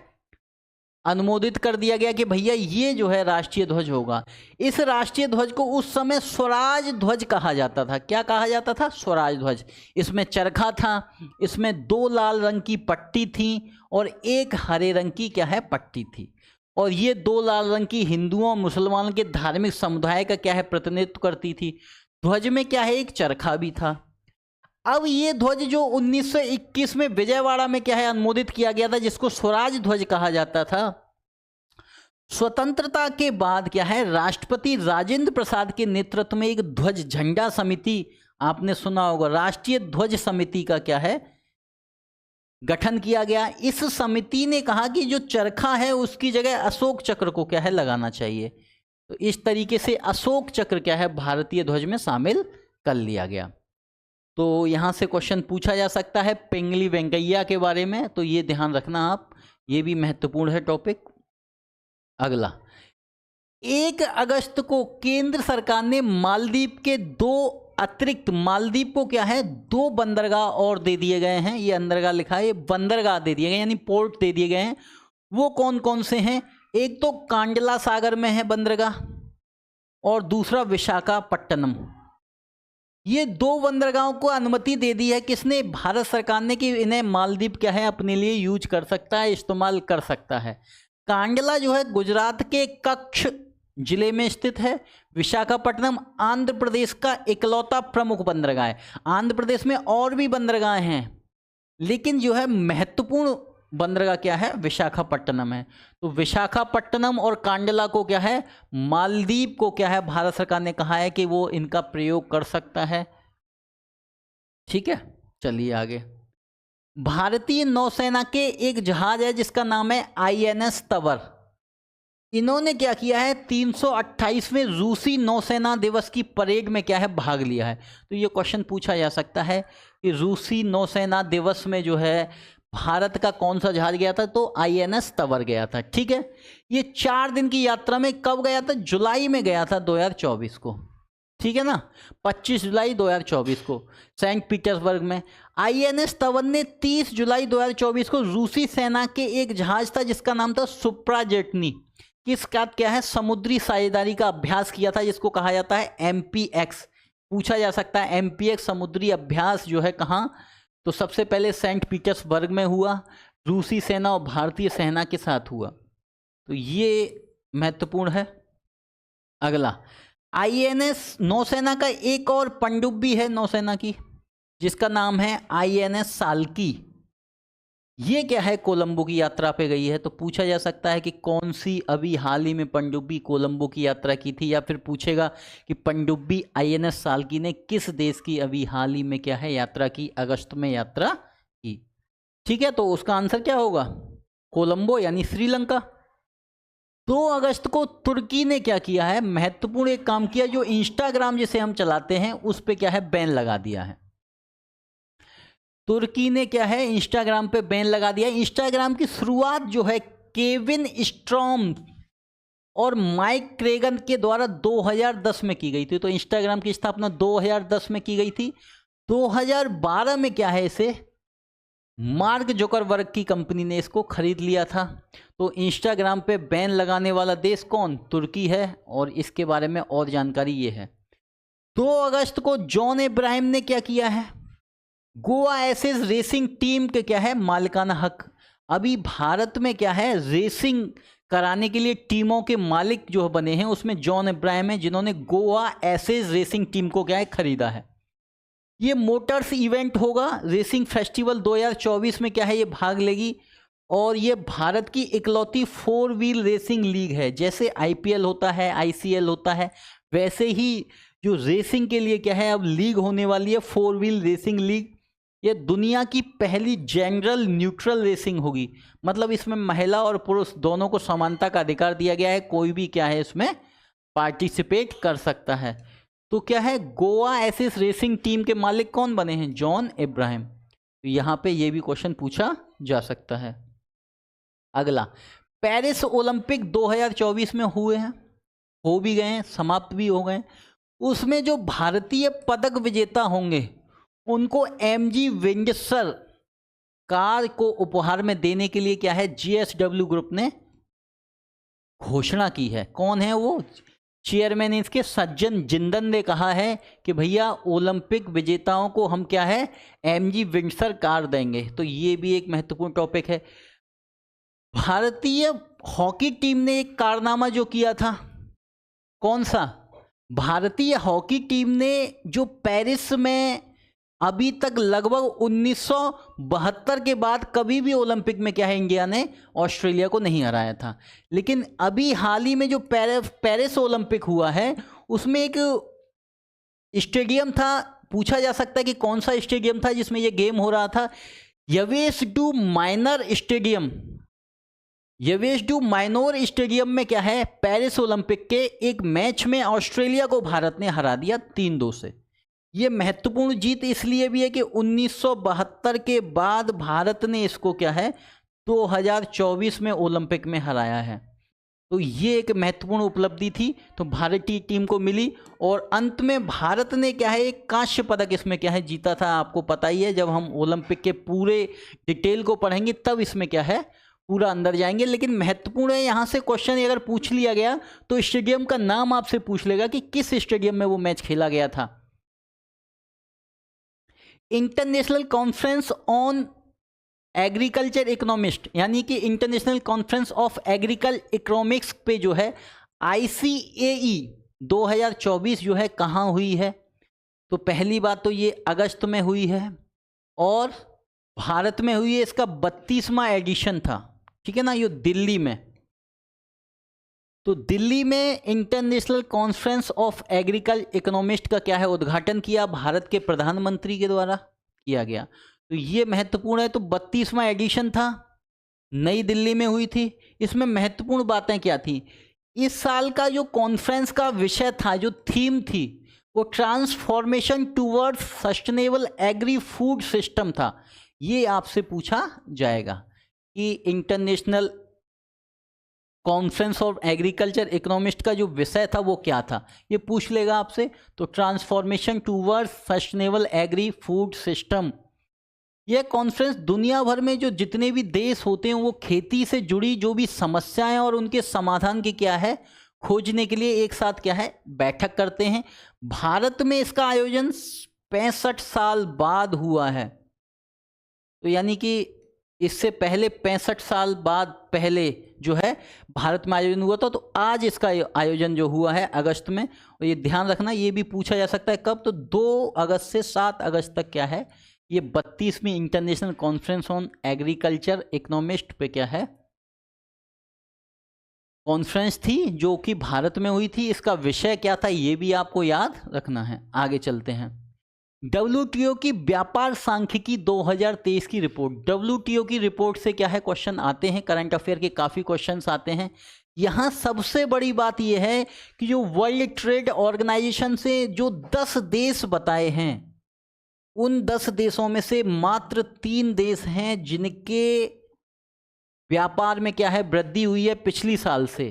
अनुमोदित कर दिया गया कि भैया ये जो है राष्ट्रीय ध्वज होगा। इस राष्ट्रीय ध्वज को उस समय स्वराज ध्वज कहा जाता था। क्या कहा जाता था? स्वराज ध्वज। इसमें चरखा था, इसमें 2 लाल रंग की पट्टी थी और 1 हरे रंग की क्या है पट्टी थी। और ये 2 लाल रंग की हिंदुओं और मुसलमानों के धार्मिक समुदाय का क्या है प्रतिनिधित्व करती थी। ध्वज में क्या है एक चरखा भी था। अब ये ध्वज जो 1921 में विजयवाड़ा में क्या है अनुमोदित किया गया था, जिसको स्वराज ध्वज कहा जाता था, स्वतंत्रता के बाद क्या है राष्ट्रपति राजेंद्र प्रसाद के नेतृत्व में एक ध्वज झंडा समिति, आपने सुना होगा राष्ट्रीय ध्वज समिति का क्या है गठन किया गया। इस समिति ने कहा कि जो चरखा है उसकी जगह अशोक चक्र को क्या है लगाना चाहिए। तो इस तरीके से अशोक चक्र क्या है भारतीय ध्वज में शामिल कर लिया गया। तो यहाँ से क्वेश्चन पूछा जा सकता है पिंगली वेंकैया के बारे में, तो ये ध्यान रखना आप, ये भी महत्वपूर्ण है टॉपिक। अगला 1 अगस्त को केंद्र सरकार ने मालदीव के 2 अतिरिक्त, मालदीव को क्या है 2 बंदरगाह और दे दिए गए हैं। ये बंदरगाह लिखा है, ये बंदरगाह दे दिए गए यानी पोर्ट दे दिए गए हैं। वो कौन कौन से हैं? एक तो कांडला सागर में है बंदरगाह और दूसरा विशाखापट्टनम। ये 2 बंदरगाहों को अनुमति दे दी है किसने? भारत सरकार ने, कि इन्हें मालदीव क्या है अपने लिए यूज कर सकता है, इस्तेमाल कर सकता है। कांडला जो है गुजरात के कच्छ जिले में स्थित है। विशाखापट्टनम आंध्र प्रदेश का इकलौता प्रमुख बंदरगाह है। आंध्र प्रदेश में और भी बंदरगाह हैं, लेकिन जो है महत्वपूर्ण बंदरगाह क्या है विशाखापट्टनम है। तो विशाखापट्टनम और कांडला को क्या है मालदीव को क्या है भारत सरकार ने कहा है कि वो इनका प्रयोग कर सकता है। ठीक है, चलिए आगे। भारतीय नौसेना के एक जहाज है जिसका नाम है INS तवर। इन्होंने क्या किया है 328वें रूसी नौसेना दिवस की परेड में क्या है भाग लिया है। तो ये क्वेश्चन पूछा जा सकता है कि रूसी नौसेना दिवस में जो है भारत का कौन सा जहाज गया था? तो INS तवर गया था। ठीक है, ये 4 दिन की यात्रा में कब गया था? जुलाई में गया था 2024 को। ठीक है ना, 25 जुलाई 2024 को सेंट पीटर्सबर्ग में। INS तवर ने 30 जुलाई 2024 को रूसी सेना के एक जहाज था जिसका नाम था सुप्राजेटनी, किसका क्या है समुद्री साझेदारी का अभ्यास किया था, जिसको कहा जाता है MPX। पूछा जा सकता है MPX समुद्री अभ्यास जो है कहाँ? तो सबसे पहले सेंट पीटर्सबर्ग में हुआ, रूसी सेना और भारतीय सेना के साथ हुआ। तो ये महत्वपूर्ण है। अगला आईएनएस नौसेना का एक और पनडुब्बी है नौसेना की, जिसका नाम है आईएनएस साल्की। ये क्या है, कोलंबो की यात्रा पे गई है। तो पूछा जा सकता है कि कौन सी अभी हाल ही में पनडुब्बी कोलंबो की यात्रा की थी, या फिर पूछेगा कि पनडुब्बी आईएनएस साल्की ने किस देश की अभी हाल ही में क्या है यात्रा की, अगस्त में यात्रा की। ठीक है, तो उसका आंसर क्या होगा, कोलंबो यानी श्रीलंका। 2 अगस्त को तुर्की ने क्या किया है, महत्वपूर्ण एक काम किया, जो इंस्टाग्राम जिसे हम चलाते हैं उस पे क्या है बैन लगा दिया है। तुर्की ने क्या है इंस्टाग्राम पे बैन लगा दिया। इंस्टाग्राम की शुरुआत जो है केविन स्ट्रॉम और माइक क्रेगन के द्वारा 2010 में की गई थी। तो इंस्टाग्राम की स्थापना 2010 में की गई थी। 2012 में क्या है इसे मार्क जुकरबर्ग की कंपनी ने इसको खरीद लिया था। तो इंस्टाग्राम पे बैन लगाने वाला देश कौन, तुर्की है। और इसके बारे में और जानकारी ये है, 2 अगस्त को जॉन इब्राहिम ने क्या किया है, गोवा एसेस रेसिंग टीम के क्या है मालिकाना हक। अभी भारत में क्या है रेसिंग कराने के लिए टीमों के मालिक जो बने हैं उसमें जॉन इब्राहिम है, जिन्होंने गोवा एसेस रेसिंग टीम को क्या है खरीदा है। ये मोटर्स इवेंट होगा, रेसिंग फेस्टिवल 2024 में क्या है ये भाग लेगी। और ये भारत की इकलौती 4 व्हील रेसिंग लीग है। जैसे आईपीएल होता है, आईसीएल होता है, वैसे ही जो रेसिंग के लिए क्या है अब लीग होने वाली है 4 व्हील रेसिंग लीग। ये दुनिया की पहली जेंडर न्यूट्रल रेसिंग होगी। मतलब इसमें महिला और पुरुष दोनों को समानता का अधिकार दिया गया है, कोई भी क्या है इसमें पार्टिसिपेट कर सकता है। तो क्या है गोवा एसेस रेसिंग टीम के मालिक कौन बने हैं, जॉन इब्राहिम। तो यहाँ पे ये भी क्वेश्चन पूछा जा सकता है। अगला, पेरिस ओलंपिक 2024 में हुए हैं, हो भी गए हैं, समाप्त भी हो गए। उसमें जो भारतीय पदक विजेता होंगे उनको एमजी विंडसर कार को उपहार में देने के लिए क्या है जीएसडब्ल्यू ग्रुप ने घोषणा की है। कौन है वो, चेयरमैन इसके सज्जन जिंदन ने कहा है कि भैया ओलंपिक विजेताओं को हम क्या है एमजी विंडसर कार देंगे। तो ये भी एक महत्वपूर्ण टॉपिक है। भारतीय हॉकी टीम ने एक कारनामा जो किया था, कौन सा, भारतीय हॉकी टीम ने जो पेरिस में अभी तक लगभग 1972 के बाद कभी भी ओलंपिक में क्या है इंडिया ने ऑस्ट्रेलिया को नहीं हराया था। लेकिन अभी हाल ही में जो पेरिस ओलंपिक हुआ है उसमें एक स्टेडियम था, पूछा जा सकता है कि कौन सा स्टेडियम था जिसमें ये गेम हो रहा था, यवेस्टू माइनर स्टेडियम। यवेस्टू माइनोर स्टेडियम में क्या है पेरिस ओलंपिक के एक मैच में ऑस्ट्रेलिया को भारत ने हरा दिया 3-2 से। ये महत्वपूर्ण जीत इसलिए भी है कि 1972 के बाद भारत ने इसको क्या है 2024 में ओलंपिक में हराया है। तो ये एक महत्वपूर्ण उपलब्धि थी, तो भारतीय टीम को मिली। और अंत में भारत ने क्या है एक कांस्य पदक इसमें क्या है जीता था। आपको पता ही है, जब हम ओलंपिक के पूरे डिटेल को पढ़ेंगे तब इसमें क्या है पूरा अंदर जाएंगे। लेकिन महत्वपूर्ण है, यहाँ से क्वेश्चन अगर पूछ लिया गया तो स्टेडियम का नाम आपसे पूछ लेगा कि किस स्टेडियम में वो मैच खेला गया था। International conference on agriculture economist, यानी कि international conference of agriculture economics पे जो है ICAE 2024 जो है कहाँ हुई है। तो पहली बात तो ये अगस्त में हुई है और भारत में हुई है। इसका 32वां एडिशन था, ठीक है ना, ये दिल्ली में। तो दिल्ली में international conference of agriculture economist का क्या है उद्घाटन किया भारत के प्रधानमंत्री के द्वारा किया गया। तो ये महत्वपूर्ण है। तो 32वां एडिशन था, नई दिल्ली में हुई थी। इसमें महत्वपूर्ण बातें क्या थी, इस साल का जो कॉन्फ्रेंस का विषय था, जो थीम थी, वो transformation towards sustainable agri food system था। ये आपसे पूछा जाएगा कि international conference of agriculture economist का जो विषय था वो क्या था, ये पूछ लेगा आपसे। तो transformation towards sustainable agri food system. यह कॉन्फ्रेंस दुनिया भर में जो जितने भी देश होते हैं वो खेती से जुड़ी जो भी समस्याएं और उनके समाधान की क्या है खोजने के लिए एक साथ क्या है बैठक करते हैं। भारत में इसका आयोजन 65 साल बाद हुआ है। तो यानी कि इससे पहले 65 साल बाद पहले जो है भारत में आयोजन हुआ था। तो आज इसका आयोजन जो हुआ है अगस्त में, और ये ध्यान रखना ये भी पूछा जा सकता है कब, तो 2 अगस्त से 7 अगस्त तक क्या है, ये 32वीं international conference on agriculture economist पे क्या है कॉन्फ्रेंस थी, जो कि भारत में हुई थी। इसका विषय क्या था ये भी आपको याद रखना है। आगे चलते हैं। WTO की व्यापार सांख्यिकी 2023 की रिपोर्ट। WTO की रिपोर्ट से क्या है क्वेश्चन आते हैं, करंट अफेयर के काफ़ी क्वेश्चंस आते हैं। यहाँ सबसे बड़ी बात यह है कि जो वर्ल्ड ट्रेड ऑर्गेनाइजेशन से जो 10 देश बताए हैं, उन 10 देशों में से मात्र 3 देश हैं जिनके व्यापार में क्या है वृद्धि हुई है पिछली साल से।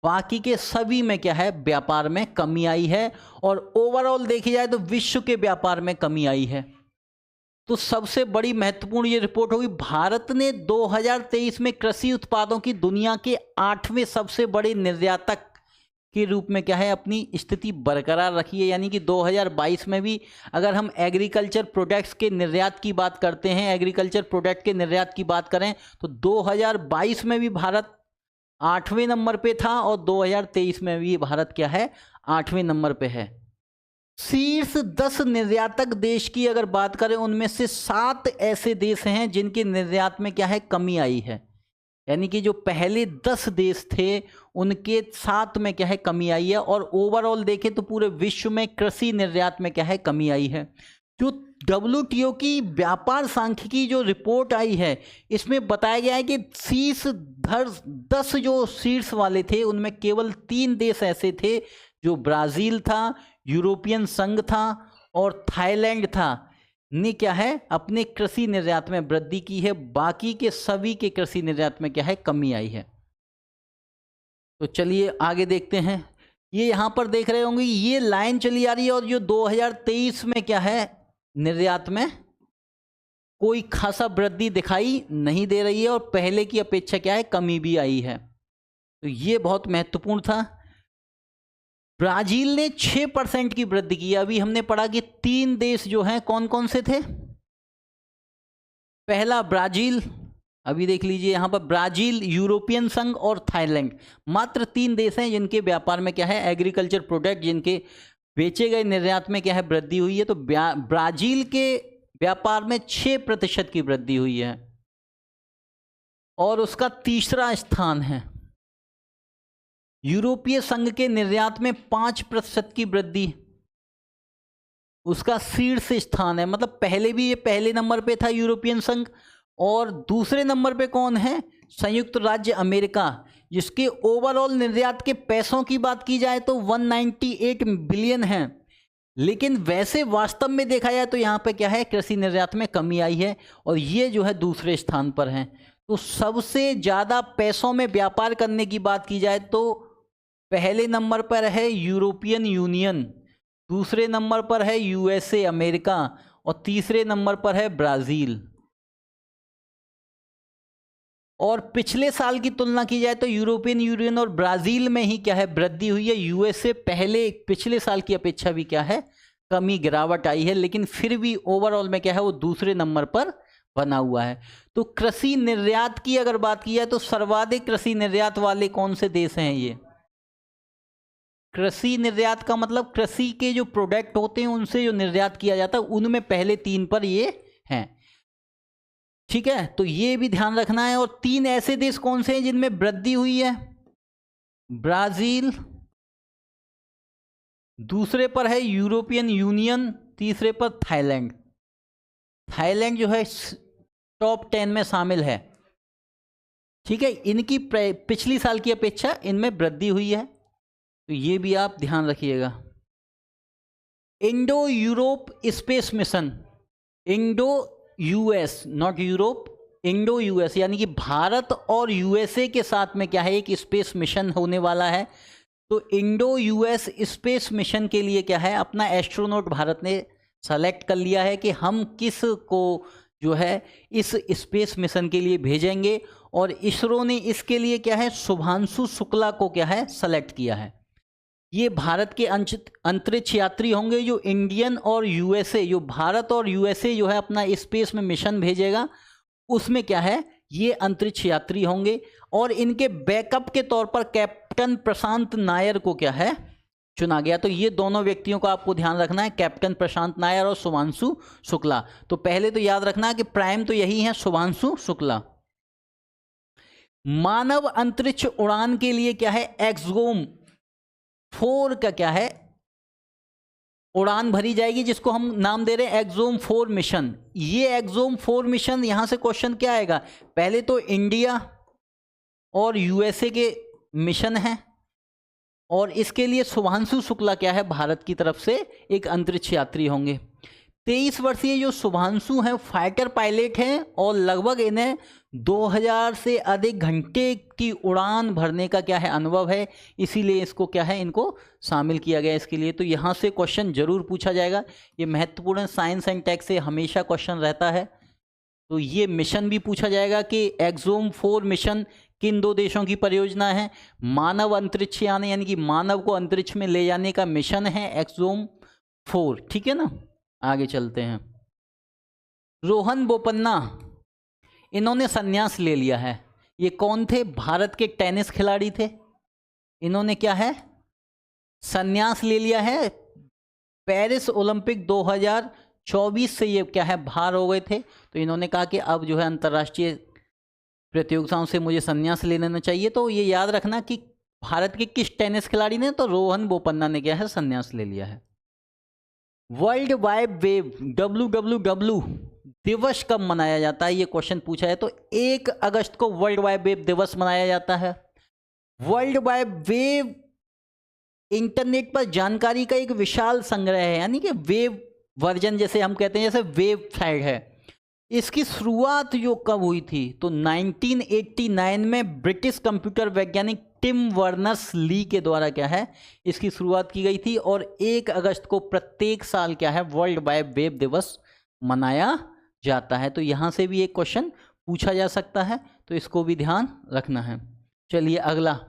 बाकी के सभी में क्या है व्यापार में कमी आई है, और ओवरऑल देखी जाए तो विश्व के व्यापार में कमी आई है। तो सबसे बड़ी महत्वपूर्ण ये रिपोर्ट होगी। भारत ने 2023 में कृषि उत्पादों की दुनिया के 8वें सबसे बड़े निर्यातक के रूप में क्या है अपनी स्थिति बरकरार रखी है। यानी कि 2022 में भी अगर हम एग्रीकल्चर प्रोडक्ट्स के निर्यात की बात करते हैं, एग्रीकल्चर प्रोडक्ट के निर्यात की बात करें, तो 2022 में भी भारत 8वें नंबर पे था, और 2023 में भी भारत क्या है 8वें नंबर पे है। शीर्ष 10 निर्यातक देश की अगर बात करें, उनमें से 7 ऐसे देश हैं जिनके निर्यात में क्या है कमी आई है। यानी कि जो पहले 10 देश थे उनके 7 में क्या है कमी आई है, और ओवरऑल देखें तो पूरे विश्व में कृषि निर्यात में क्या है कमी आई है। जो WTO की व्यापार सांख्यिकी जो रिपोर्ट आई है, इसमें बताया गया है कि शीर्ष 10 जो शीर्ष वाले थे उनमें केवल 3 देश ऐसे थे, जो ब्राज़ील था, यूरोपियन संघ था और थाईलैंड था, ने क्या है अपने कृषि निर्यात में वृद्धि की है। बाकी के सभी के कृषि निर्यात में क्या है कमी आई है। तो चलिए आगे देखते हैं। ये यहाँ पर देख रहे होंगे ये लाइन चली आ रही है, और जो 2023 में क्या है निर्यात में कोई खासा वृद्धि दिखाई नहीं दे रही है, और पहले की अपेक्षा क्या है कमी भी आई है। तो ये बहुत महत्वपूर्ण था। ब्राजील ने 6% की वृद्धि की। अभी हमने पढ़ा कि 3 देश जो हैं कौन कौन से थे। पहला ब्राजील, अभी देख लीजिए यहाँ पर ब्राजील, यूरोपियन संघ और थाईलैंड, मात्र 3 देश हैं जिनके व्यापार में क्या है एग्रीकल्चर प्रोडक्ट, जिनके बेचे गए निर्यात में क्या है वृद्धि हुई है। तो ब्राजील के व्यापार में 6% की वृद्धि हुई है, और उसका तीसरा स्थान है। यूरोपीय संघ के निर्यात में 5% की वृद्धि, उसका शीर्ष स्थान है। मतलब पहले भी ये पहले नंबर पे था यूरोपियन संघ, और दूसरे नंबर पे कौन है संयुक्त राज्य अमेरिका, जिसके ओवरऑल निर्यात के पैसों की बात की जाए तो 198 बिलियन है। लेकिन वैसे वास्तव में देखा जाए तो यहाँ पे क्या है कृषि निर्यात में कमी आई है, और ये जो है दूसरे स्थान पर हैं। तो सबसे ज़्यादा पैसों में व्यापार करने की बात की जाए तो पहले नंबर पर है यूरोपियन यूनियन, दूसरे नंबर पर है USA अमेरिका, और तीसरे नंबर पर है ब्राज़ील। और पिछले साल की तुलना की जाए तो यूरोपियन यूनियन और ब्राज़ील में ही क्या है वृद्धि हुई है। USA पहले पिछले साल की अपेक्षा भी क्या है कमी गिरावट आई है, लेकिन फिर भी ओवरऑल में क्या है वो दूसरे नंबर पर बना हुआ है। तो कृषि निर्यात की अगर बात की जाए तो सर्वाधिक कृषि निर्यात वाले कौन से देश हैं ये। कृषि निर्यात का मतलब कृषि के जो प्रोडक्ट होते हैं उनसे जो निर्यात किया जाता है, उनमें पहले 3 पर ये हैं। ठीक है, तो ये भी ध्यान रखना है। और 3 ऐसे देश कौन से हैं जिनमें वृद्धि हुई है, ब्राजील, दूसरे पर है यूरोपियन यूनियन, तीसरे पर थाईलैंड। थाईलैंड जो है टॉप 10 में शामिल है। ठीक है, इनकी पिछली साल की अपेक्षा इनमें वृद्धि हुई है, तो ये भी आप ध्यान रखिएगा। Indo Europe space mission, Indo US not Europe, Indo US, यानी कि भारत और USA के साथ में क्या है एक स्पेस मिशन होने वाला है। तो इंडो US स्पेस मिशन के लिए क्या है अपना एस्ट्रोनॉट भारत ने सेलेक्ट कर लिया है कि हम किस को जो है इस स्पेस मिशन के लिए भेजेंगे, और इसरो ने इसके लिए क्या है शुभांशु शुक्ला को क्या है सेलेक्ट किया है। ये भारत के अंतरिक्ष यात्री होंगे जो इंडियन और USA, जो भारत और USA जो है अपना स्पेस में मिशन भेजेगा, उसमें क्या है ये अंतरिक्ष यात्री होंगे और इनके बैकअप के तौर पर कैप्टन प्रशांत नायर को क्या है चुना गया। तो ये दोनों व्यक्तियों का आपको ध्यान रखना है, कैप्टन प्रशांत नायर और शुभांशु शुक्ला। तो पहले तो याद रखना कि प्राइम तो यही है, शुभांशु शुक्ला। मानव अंतरिक्ष उड़ान के लिए क्या है, एक्सोम 4 का क्या है उड़ान भरी जाएगी, जिसको हम नाम दे रहे हैं एक्सोम 4 मिशन। ये एक्सोम 4 मिशन, यहां से क्वेश्चन क्या आएगा, पहले तो इंडिया और यूएसए के मिशन हैं और इसके लिए शुभांशु शुक्ला क्या है भारत की तरफ से एक अंतरिक्ष यात्री होंगे। 23 वर्षीय जो शुभांशु हैं फाइटर पायलट हैं और लगभग इन्हें 2000 से अधिक घंटे की उड़ान भरने का क्या है अनुभव है, इसीलिए इसको क्या है इनको शामिल किया गया इसके लिए। तो यहाँ से क्वेश्चन जरूर पूछा जाएगा, ये महत्वपूर्ण साइंस एंड टेक से हमेशा क्वेश्चन रहता है। तो ये मिशन भी पूछा जाएगा कि एक्सोम 4 मिशन किन 2 देशों की परियोजना है। मानव अंतरिक्ष यान यानी कि मानव को अंतरिक्ष में ले जाने का मिशन है एक्सोम 4, ठीक है ना। आगे चलते हैं। रोहन बोपन्ना, इन्होंने संन्यास ले लिया है। ये कौन थे, भारत के टेनिस खिलाड़ी थे। इन्होंने क्या है संन्यास ले लिया है। पेरिस ओलंपिक 2024 से ये क्या है बाहर हो गए थे, तो इन्होंने कहा कि अब जो है अंतर्राष्ट्रीय प्रतियोगिताओं से मुझे संन्यास ले लेना चाहिए। तो ये याद रखना कि भारत के किस टेनिस खिलाड़ी ने, तो रोहन बोपन्ना ने क्या है संन्यास ले लिया है। वर्ल्ड वाइड वेब WWW दिवस कब मनाया जाता है, ये क्वेश्चन पूछा है। तो 1 अगस्त को वर्ल्ड वाइड वेब दिवस मनाया जाता है। वर्ल्ड वाइड वेब इंटरनेट पर जानकारी का एक विशाल संग्रह है, यानी कि वेब वर्जन जैसे हम कहते हैं, जैसे वेबसाइट है। इसकी शुरुआत जो कब हुई थी, तो 1989 में ब्रिटिश कंप्यूटर वैज्ञानिक टिम वर्नर्स ली के द्वारा क्या है इसकी शुरुआत की गई थी। और 1 अगस्त को प्रत्येक साल क्या है वर्ल्ड वाइड वेब दिवस मनाया जाता है। तो यहाँ से भी एक क्वेश्चन पूछा जा सकता है, तो इसको भी ध्यान रखना है। चलिए अगला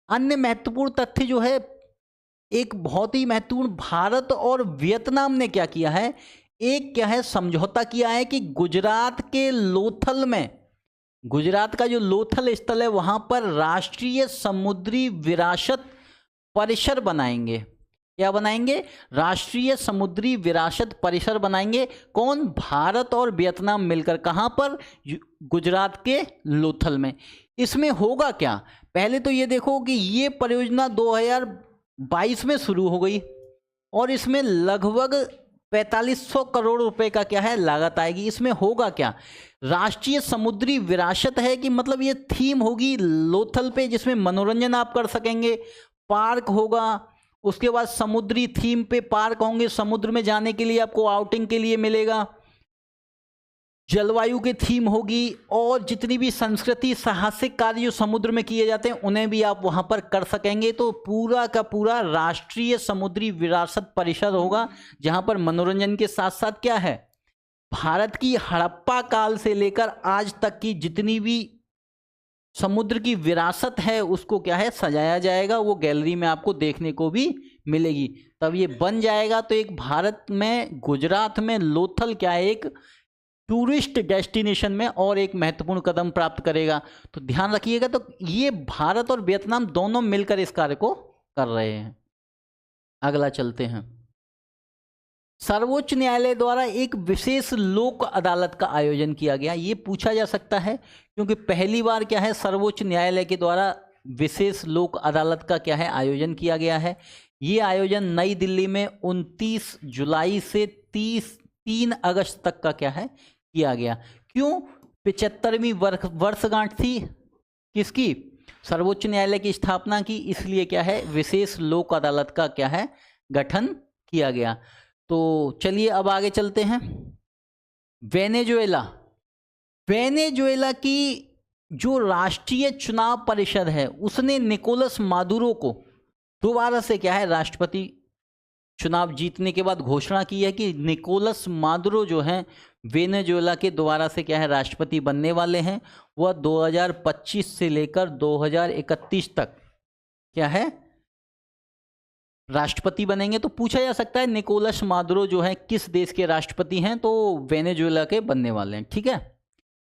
अन्य महत्वपूर्ण तथ्य जो है, एक बहुत ही महत्वपूर्ण, भारत और वियतनाम ने क्या किया है, एक क्या है समझौता किया है कि गुजरात के लोथल में, गुजरात का जो लोथल स्थल है वहां पर राष्ट्रीय समुद्री विरासत परिसर बनाएंगे। क्या बनाएंगे, राष्ट्रीय समुद्री विरासत परिसर बनाएंगे। कौन, भारत और वियतनाम मिलकर। कहां पर, गुजरात के लोथल में। इसमें होगा क्या, पहले तो ये देखो कि ये परियोजना 2022 में शुरू हो गई और इसमें लगभग 4500 करोड़ रुपए का क्या है लागत आएगी। इसमें होगा क्या, राष्ट्रीय समुद्री विरासत है कि मतलब ये थीम होगी लोथल पे, जिसमें मनोरंजन आप कर सकेंगे, पार्क होगा, उसके बाद समुद्री थीम पे पार्क होंगे, समुद्र में जाने के लिए आपको आउटिंग के लिए मिलेगा, जलवायु की थीम होगी और जितनी भी संस्कृति साहसिक कार्य जो समुद्र में किए जाते हैं उन्हें भी आप वहां पर कर सकेंगे। तो पूरा का पूरा राष्ट्रीय समुद्री विरासत परिषद होगा, जहां पर मनोरंजन के साथ साथ क्या है, भारत की हड़प्पा काल से लेकर आज तक की जितनी भी समुद्र की विरासत है उसको क्या है सजाया जाएगा, वो गैलरी में आपको देखने को भी मिलेगी। तब ये बन जाएगा तो एक भारत में, गुजरात में लोथल क्या है एक टूरिस्ट डेस्टिनेशन में और एक महत्वपूर्ण कदम प्राप्त करेगा। तो ध्यान रखिएगा, तो ये भारत और वियतनाम दोनों मिलकर इस कार्य को कर रहे हैं। अगला चलते हैं। सर्वोच्च न्यायालय द्वारा एक विशेष लोक अदालत का आयोजन किया गया। ये पूछा जा सकता है क्योंकि पहली बार क्या है सर्वोच्च न्यायालय के द्वारा विशेष लोक अदालत का क्या है आयोजन किया गया है। ये आयोजन नई दिल्ली में 29 जुलाई से 3 अगस्त तक का क्या है किया गया। क्यों, 75वीं वर्षगांठ थी किसकी, सर्वोच्च न्यायालय की स्थापना की, इसलिए क्या है विशेष लोक अदालत का क्या है गठन किया गया। तो चलिए अब आगे चलते हैं। वेनेजुएला, वेनेजुएला की जो राष्ट्रीय चुनाव परिषद है उसने निकोलस मादुरो को दोबारा से क्या है राष्ट्रपति चुनाव जीतने के बाद घोषणा की है कि निकोलस मादुरो जो हैं वेनेजुएला के दोबारा से क्या है राष्ट्रपति बनने वाले हैं। वह 2025 से लेकर 2031 तक क्या है राष्ट्रपति बनेंगे। तो पूछा जा सकता है निकोलस मादुरो जो है किस देश के राष्ट्रपति हैं, तो वेनेजुएला के बनने वाले हैं। ठीक है,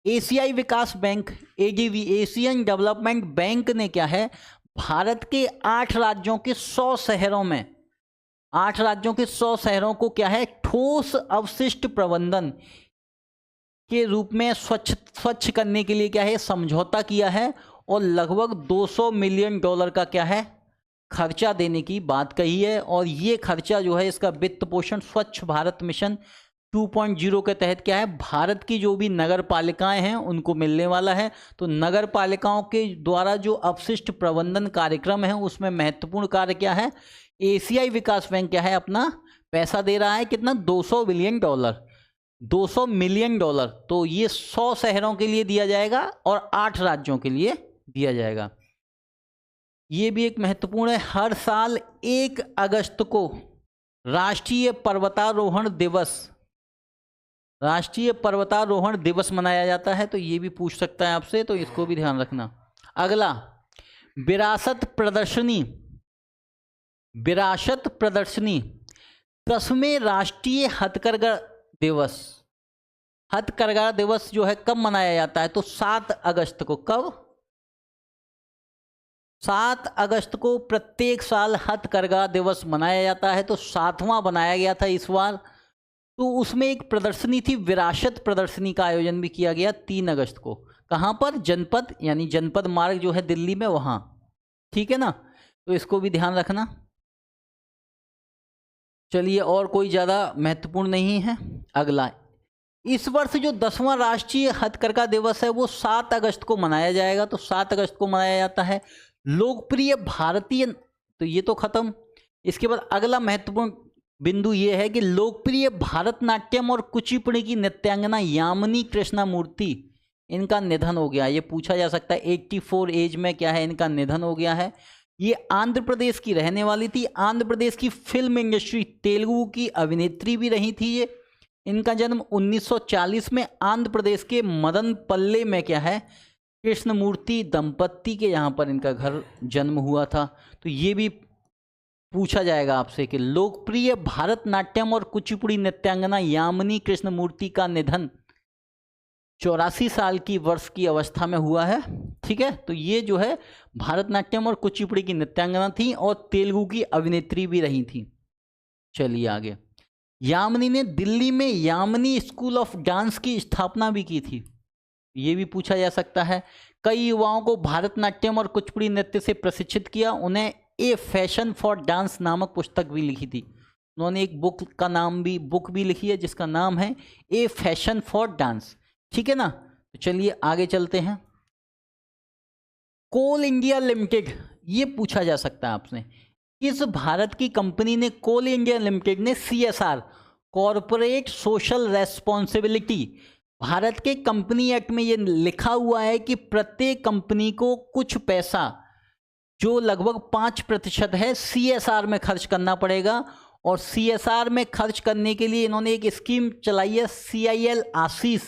एशियाई विकास bank ADB, Asian development bank ने क्या है, भारत के 8 राज्यों के 100 शहरों में, 8 राज्यों के 100 शहरों को क्या है, ठोस अवशिष्ट प्रबंधन के रूप में स्वच्छ करने के लिए क्या है, समझौता किया है और लगभग $200 मिलियन का क्या है, खर्चा देने की बात कही है। और ये खर्चा जो है, इसका वित्त पोषण स्वच्छ भारत मिशन 2.0 के तहत क्या है, भारत की जो भी नगर पालिकाएं हैं उनको मिलने वाला है। तो नगर पालिकाओं के द्वारा जो अपशिष्ट प्रबंधन कार्यक्रम है उसमें महत्वपूर्ण कार्य क्या है, एशियाई विकास बैंक क्या है, अपना पैसा दे रहा है। कितना, $200 बिलियन, $200 मिलियन। तो ये 100 शहरों के लिए दिया जाएगा और 8 राज्यों के लिए दिया जाएगा। ये भी एक महत्वपूर्ण है। हर साल 1 अगस्त को राष्ट्रीय पर्वतारोहण दिवस मनाया जाता है। तो ये भी पूछ सकता है आपसे, तो इसको भी ध्यान रखना। अगला, विरासत प्रदर्शनी 10वें राष्ट्रीय हथकरघा दिवस जो है कब मनाया जाता है, तो 7 अगस्त को। कब, 7 अगस्त को प्रत्येक साल हथकरघा दिवस मनाया जाता है। तो 7वां बनाया गया था इस बार। तो उसमें एक प्रदर्शनी थी, विरासत प्रदर्शनी का आयोजन भी किया गया 3 अगस्त को। कहाँ पर, जनपद, यानी जनपद मार्ग जो है दिल्ली में, वहाँ, ठीक है ना। तो इसको भी ध्यान रखना। चलिए, और कोई ज़्यादा महत्वपूर्ण नहीं है। अगला, इस वर्ष जो 10वां राष्ट्रीय हथकरघा दिवस है वो 7 अगस्त को मनाया जाएगा। तो 7 अगस्त को मनाया जाता है। लोकप्रिय भारतीय, तो ये तो खत्म। इसके बाद अगला महत्वपूर्ण बिंदु ये है कि लोकप्रिय भारतनाट्यम और कुचिपुड़ी की नृत्यांगना यामिनी कृष्णमूर्ति, इनका निधन हो गया। ये पूछा जा सकता है, 84 एज में क्या है, इनका निधन हो गया है। ये आंध्र प्रदेश की रहने वाली थी। आंध्र प्रदेश की फिल्म इंडस्ट्री, तेलुगु की अभिनेत्री भी रही थी ये। इनका जन्म 1940 में आंध्र प्रदेश के मदनपल्ले में क्या है, कृष्णमूर्ति दंपत्ति के यहाँ पर इनका घर जन्म हुआ था। तो ये भी पूछा जाएगा आपसे कि लोकप्रिय भारतनाट्यम और कुचिपुड़ी नृत्यांगना यामिनी कृष्णमूर्ति का निधन 84 साल की वर्ष की अवस्था में हुआ है। ठीक है, तो ये जो है भारतनाट्यम और कुचिपुड़ी की नृत्यांगना थी और तेलुगु की अभिनेत्री भी रही थी। चलिए आगे, यामिनी ने दिल्ली में यामिनी स्कूल ऑफ डांस की स्थापना भी की थी। ये भी पूछा जा सकता है। कई युवाओं को भारतनाट्यम और कुचिपुड़ी नृत्य से प्रशिक्षित किया। उन्हें ए फैशन फॉर डांस नामक पुस्तक भी लिखी थी। उन्होंने एक बुक भी लिखी है जिसका नाम है ए फैशन फॉर डांस। ठीक है ना। तो चलिए आगे चलते हैं। कोल इंडिया लिमिटेड, ये पूछा जा सकता है आपसे, किस भारत की कंपनी ने, कोल इंडिया लिमिटेड ने CSR, corporate social responsibility, Bharat के कंपनी एक्ट में ये लिखा हुआ है कि प्रत्येक कंपनी को कुछ पैसा जो लगभग 5% है CSR में खर्च करना पड़ेगा। और CSR में खर्च करने के लिए इन्होंने एक स्कीम चलाई है CIL आशीष,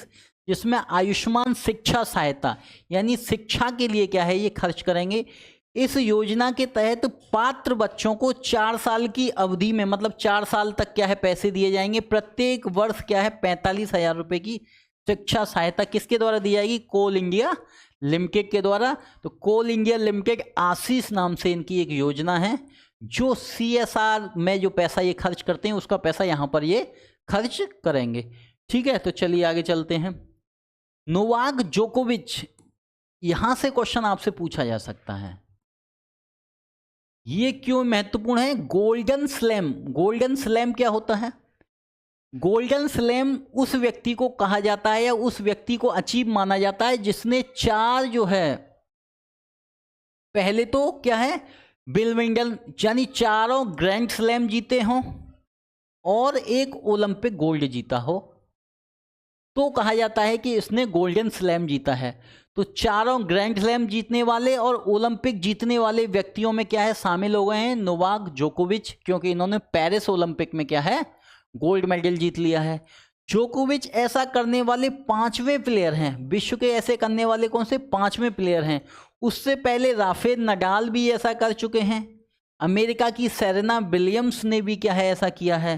जिसमें आयुष्मान शिक्षा सहायता, यानी शिक्षा के लिए क्या है ये खर्च करेंगे। इस योजना के तहत पात्र बच्चों को 4 साल की अवधि में, मतलब 4 साल तक क्या है पैसे दिए जाएंगे। प्रत्येक वर्ष क्या है 45,000 रुपये की शिक्षा सहायता किसके द्वारा दी जाएगी, कोल इंडिया लिमिटेड के द्वारा। तो कोल इंडिया लिमिटेड आशीष नाम से इनकी एक योजना है, जो CSR में जो पैसा ये खर्च करते हैं उसका पैसा यहाँ पर ये खर्च करेंगे। ठीक है, तो चलिए आगे चलते हैं। नोवाक जोकोविच, यहां से क्वेश्चन आपसे पूछा जा सकता है, ये क्यों महत्वपूर्ण है। गोल्डन स्लैम, गोल्डन स्लैम क्या होता है। गोल्डन स्लैम उस व्यक्ति को कहा जाता है या उस व्यक्ति को अचीव माना जाता है जिसने 4 जो है, पहले तो क्या है विंबलडन, यानी 4 ग्रैंड स्लैम जीते हों और एक ओलंपिक गोल्ड जीता हो, तो कहा जाता है कि इसने गोल्डन स्लैम जीता है। तो 4 ग्रैंड स्लैम जीतने वाले और ओलंपिक जीतने वाले व्यक्तियों में क्या है शामिल हो गए हैं नोवाक जोकोविच, क्योंकि इन्होंने पेरिस ओलंपिक में क्या है गोल्ड मेडल जीत लिया है। जोकोविच ऐसा करने वाले 5वें प्लेयर हैं, विश्व के ऐसे करने वाले कौन से 5वें प्लेयर हैं। उससे पहले राफेल नडाल भी ऐसा कर चुके हैं। अमेरिका की सेरेना विलियम्स ने भी क्या है ऐसा किया है।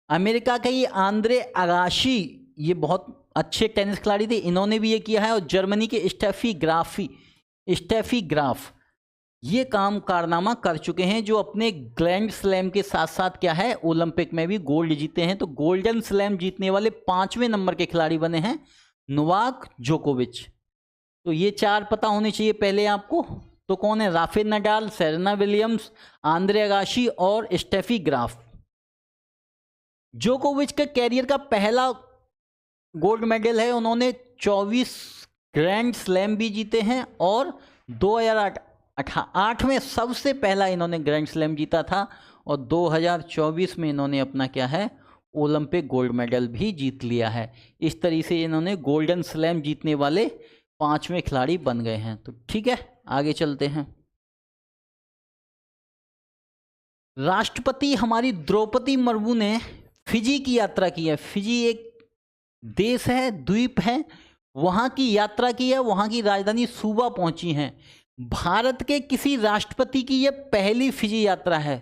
अमेरिका का ये आंद्रे अगाशी, ये बहुत अच्छे टेनिस खिलाड़ी थे, इन्होंने भी ये किया है। और जर्मनी के स्टेफी ग्राफ ये काम कारनामा कर चुके हैं, जो अपने ग्रैंड स्लैम के साथ साथ क्या है, ओलंपिक में भी गोल्ड जीते हैं। तो गोल्डन स्लैम जीतने वाले 5वें नंबर के खिलाड़ी बने हैं नोवाक जोकोविच। तो ये 4 पता होने चाहिए पहले आपको। तो कौन है? Rafael Nadal, Serena Williams, Andre Agassi और स्टेफी ग्राफ। जोकोविच के कैरियर का पहला गोल्ड मेडल है, उन्होंने 24 ग्रैंड स्लैम भी जीते हैं और 2008 में सबसे पहला इन्होंने ग्रैंड स्लैम जीता था और 2024 में इन्होंने अपना क्या है, ओलंपिक गोल्ड मेडल भी जीत लिया है। इस तरीके से इन्होंने गोल्डन स्लैम जीतने वाले 5वें खिलाड़ी बन गए हैं। तो ठीक है, आगे चलते हैं। राष्ट्रपति हमारी द्रौपदी मुर्मू ने फिजी की यात्रा की है। फिजी एक देश है, द्वीप है, वहाँ की यात्रा की है, वहाँ की राजधानी सुबा पहुँची हैं। भारत के किसी राष्ट्रपति की यह पहली फिजी यात्रा है।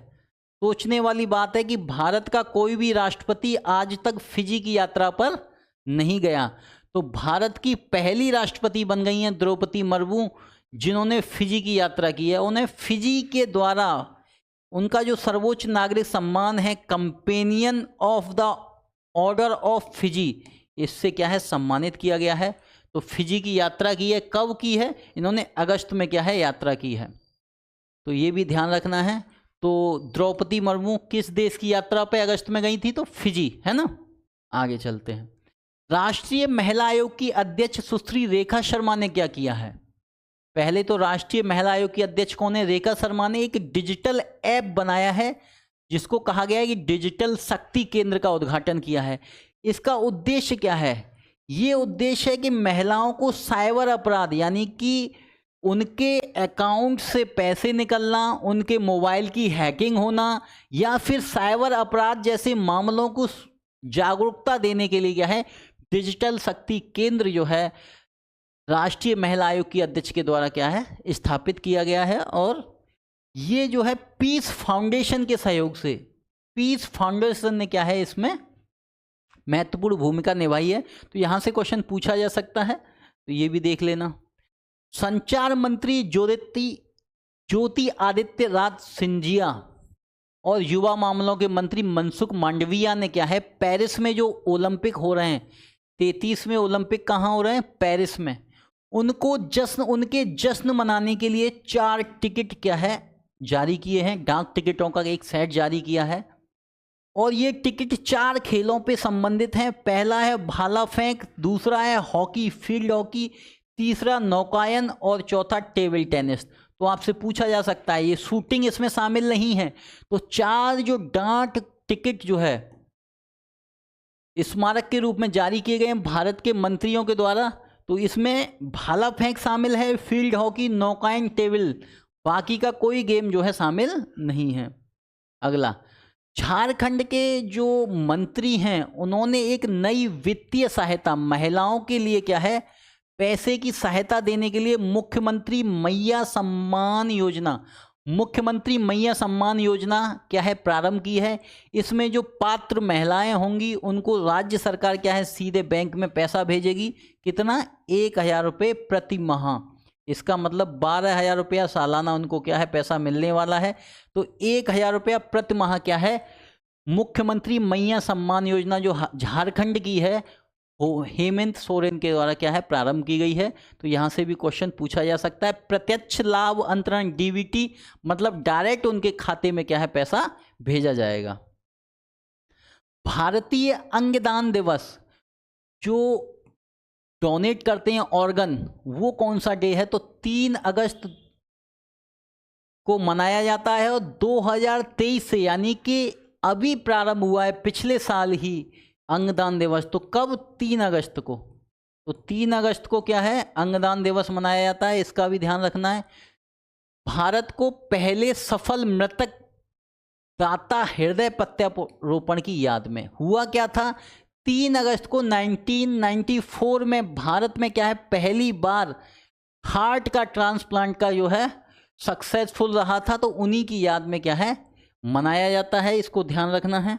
सोचने वाली बात है कि भारत का कोई भी राष्ट्रपति आज तक फिजी की यात्रा पर नहीं गया। तो भारत की पहली राष्ट्रपति बन गई हैं द्रौपदी मुर्मू, जिन्होंने फिजी की यात्रा की है। उन्हें फिजी के द्वारा उनका जो सर्वोच्च नागरिक सम्मान है, companion of the order of Fiji, इससे क्या है, सम्मानित किया गया है। तो फिजी की यात्रा की है। कब की है? इन्होंने अगस्त में क्या है, यात्रा की है। तो ये भी ध्यान रखना है। तो द्रौपदी मुर्मू किस देश की यात्रा पे अगस्त में गई थी? तो फिजी, है ना। आगे चलते हैं। राष्ट्रीय महिला आयोग की अध्यक्ष सुश्री रेखा शर्मा ने क्या किया है? पहले तो राष्ट्रीय महिला आयोग की अध्यक्ष कौन है? रेखा शर्मा ने एक डिजिटल ऐप बनाया है, जिसको कहा गया है कि डिजिटल शक्ति केंद्र का उद्घाटन किया है। इसका उद्देश्य क्या है? ये उद्देश्य है कि महिलाओं को साइबर अपराध, यानी कि उनके अकाउंट से पैसे निकलना, उनके मोबाइल की हैकिंग होना या फिर साइबर अपराध जैसे मामलों को जागरूकता देने के लिए क्या है, डिजिटल शक्ति केंद्र जो है राष्ट्रीय महिला आयोग की अध्यक्ष के द्वारा क्या है, स्थापित किया गया है। और ये जो है पीस फाउंडेशन के सहयोग से, पीस फाउंडेशन ने क्या है, इसमें महत्वपूर्ण भूमिका निभाई है। तो यहाँ से क्वेश्चन पूछा जा सकता है, तो ये भी देख लेना। संचार मंत्री ज्योति आदित्य राज सिंधिया और युवा मामलों के मंत्री मनसुख मांडविया ने क्या है, पेरिस में जो ओलंपिक हो रहे हैं, 33वें ओलंपिक कहाँ हो रहे हैं? पेरिस में। उनके जश्न मनाने के लिए 4 टिकट क्या है, जारी किए हैं। डाक टिकटों का एक सेट जारी किया है और ये टिकट 4 खेलों पे संबंधित हैं। पहला है भाला फेंक, दूसरा है हॉकी, फील्ड हॉकी, तीसरा नौकायन और चौथा टेबल टेनिस। तो आपसे पूछा जा सकता है, ये शूटिंग इसमें शामिल नहीं है। तो 4 जो डाक टिकट जो है स्मारक के रूप में जारी किए गए हैं भारत के मंत्रियों के द्वारा। तो इसमें भाला फेंक शामिल है, फील्ड हॉकी, नौकायन, टेबल, बाकी का कोई गेम जो है शामिल नहीं है। अगला, झारखंड के जो मंत्री हैं उन्होंने एक नई वित्तीय सहायता महिलाओं के लिए क्या है, पैसे की सहायता देने के लिए मुख्यमंत्री मैया सम्मान योजना क्या है, प्रारंभ की है। इसमें जो पात्र महिलाएं होंगी उनको राज्य सरकार क्या है, सीधे बैंक में पैसा भेजेगी। कितना? 1000 रुपये प्रति माह। इसका मतलब 12,000 रुपया सालाना उनको क्या है, पैसा मिलने वाला है। तो 1000 रुपया प्रति माह क्या है, मुख्यमंत्री मैया सम्मान योजना जो झारखंड की है, वो हेमंत सोरेन के द्वारा क्या है, प्रारंभ की गई है। तो यहाँ से भी क्वेश्चन पूछा जा सकता है। प्रत्यक्ष लाभ अंतरण डीबीटी, मतलब डायरेक्ट उनके खाते में क्या है, पैसा भेजा जाएगा। भारतीय अंगदान दिवस, जो डोनेट करते हैं ऑर्गन, वो कौन सा डे है? तो 3 अगस्त को मनाया जाता है। और 2023 से, यानी कि अभी प्रारंभ हुआ है, पिछले साल ही अंगदान दिवस। तो कब? 3 अगस्त को। तो 3 अगस्त को क्या है, अंगदान दिवस मनाया जाता है। इसका भी ध्यान रखना है। भारत को पहले सफल मृतक दाता हृदय प्रत्यारोपण की याद में हुआ क्या था, 3 अगस्त को 1994 में भारत में क्या है, पहली बार हार्ट का ट्रांसप्लांट का जो है सक्सेसफुल रहा था। तो उन्हीं की याद में क्या है, मनाया जाता है। इसको ध्यान रखना है।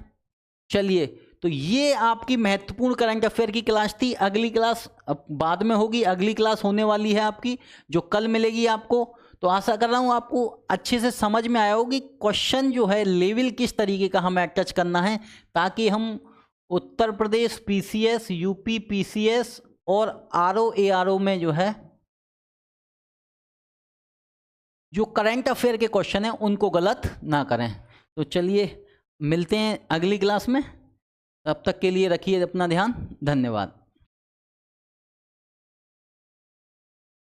चलिए, तो ये आपकी महत्वपूर्ण करंट अफेयर की क्लास थी। अगली क्लास अब बाद में होगी, अगली क्लास होने वाली है आपकी जो कल मिलेगी आपको। तो आशा कर रहा हूँ आपको अच्छे से समझ में आया होगी क्वेश्चन जो है लेवल किस तरीके का हमें टच करना है, ताकि हम Uttar Pradesh PCS, UP PCS और आरओ एआरओ में जो है जो करंट अफेयर के क्वेश्चन हैं उनको गलत ना करें। तो चलिए मिलते हैं अगली क्लास में, तब तक के लिए रखिए अपना ध्यान। धन्यवाद।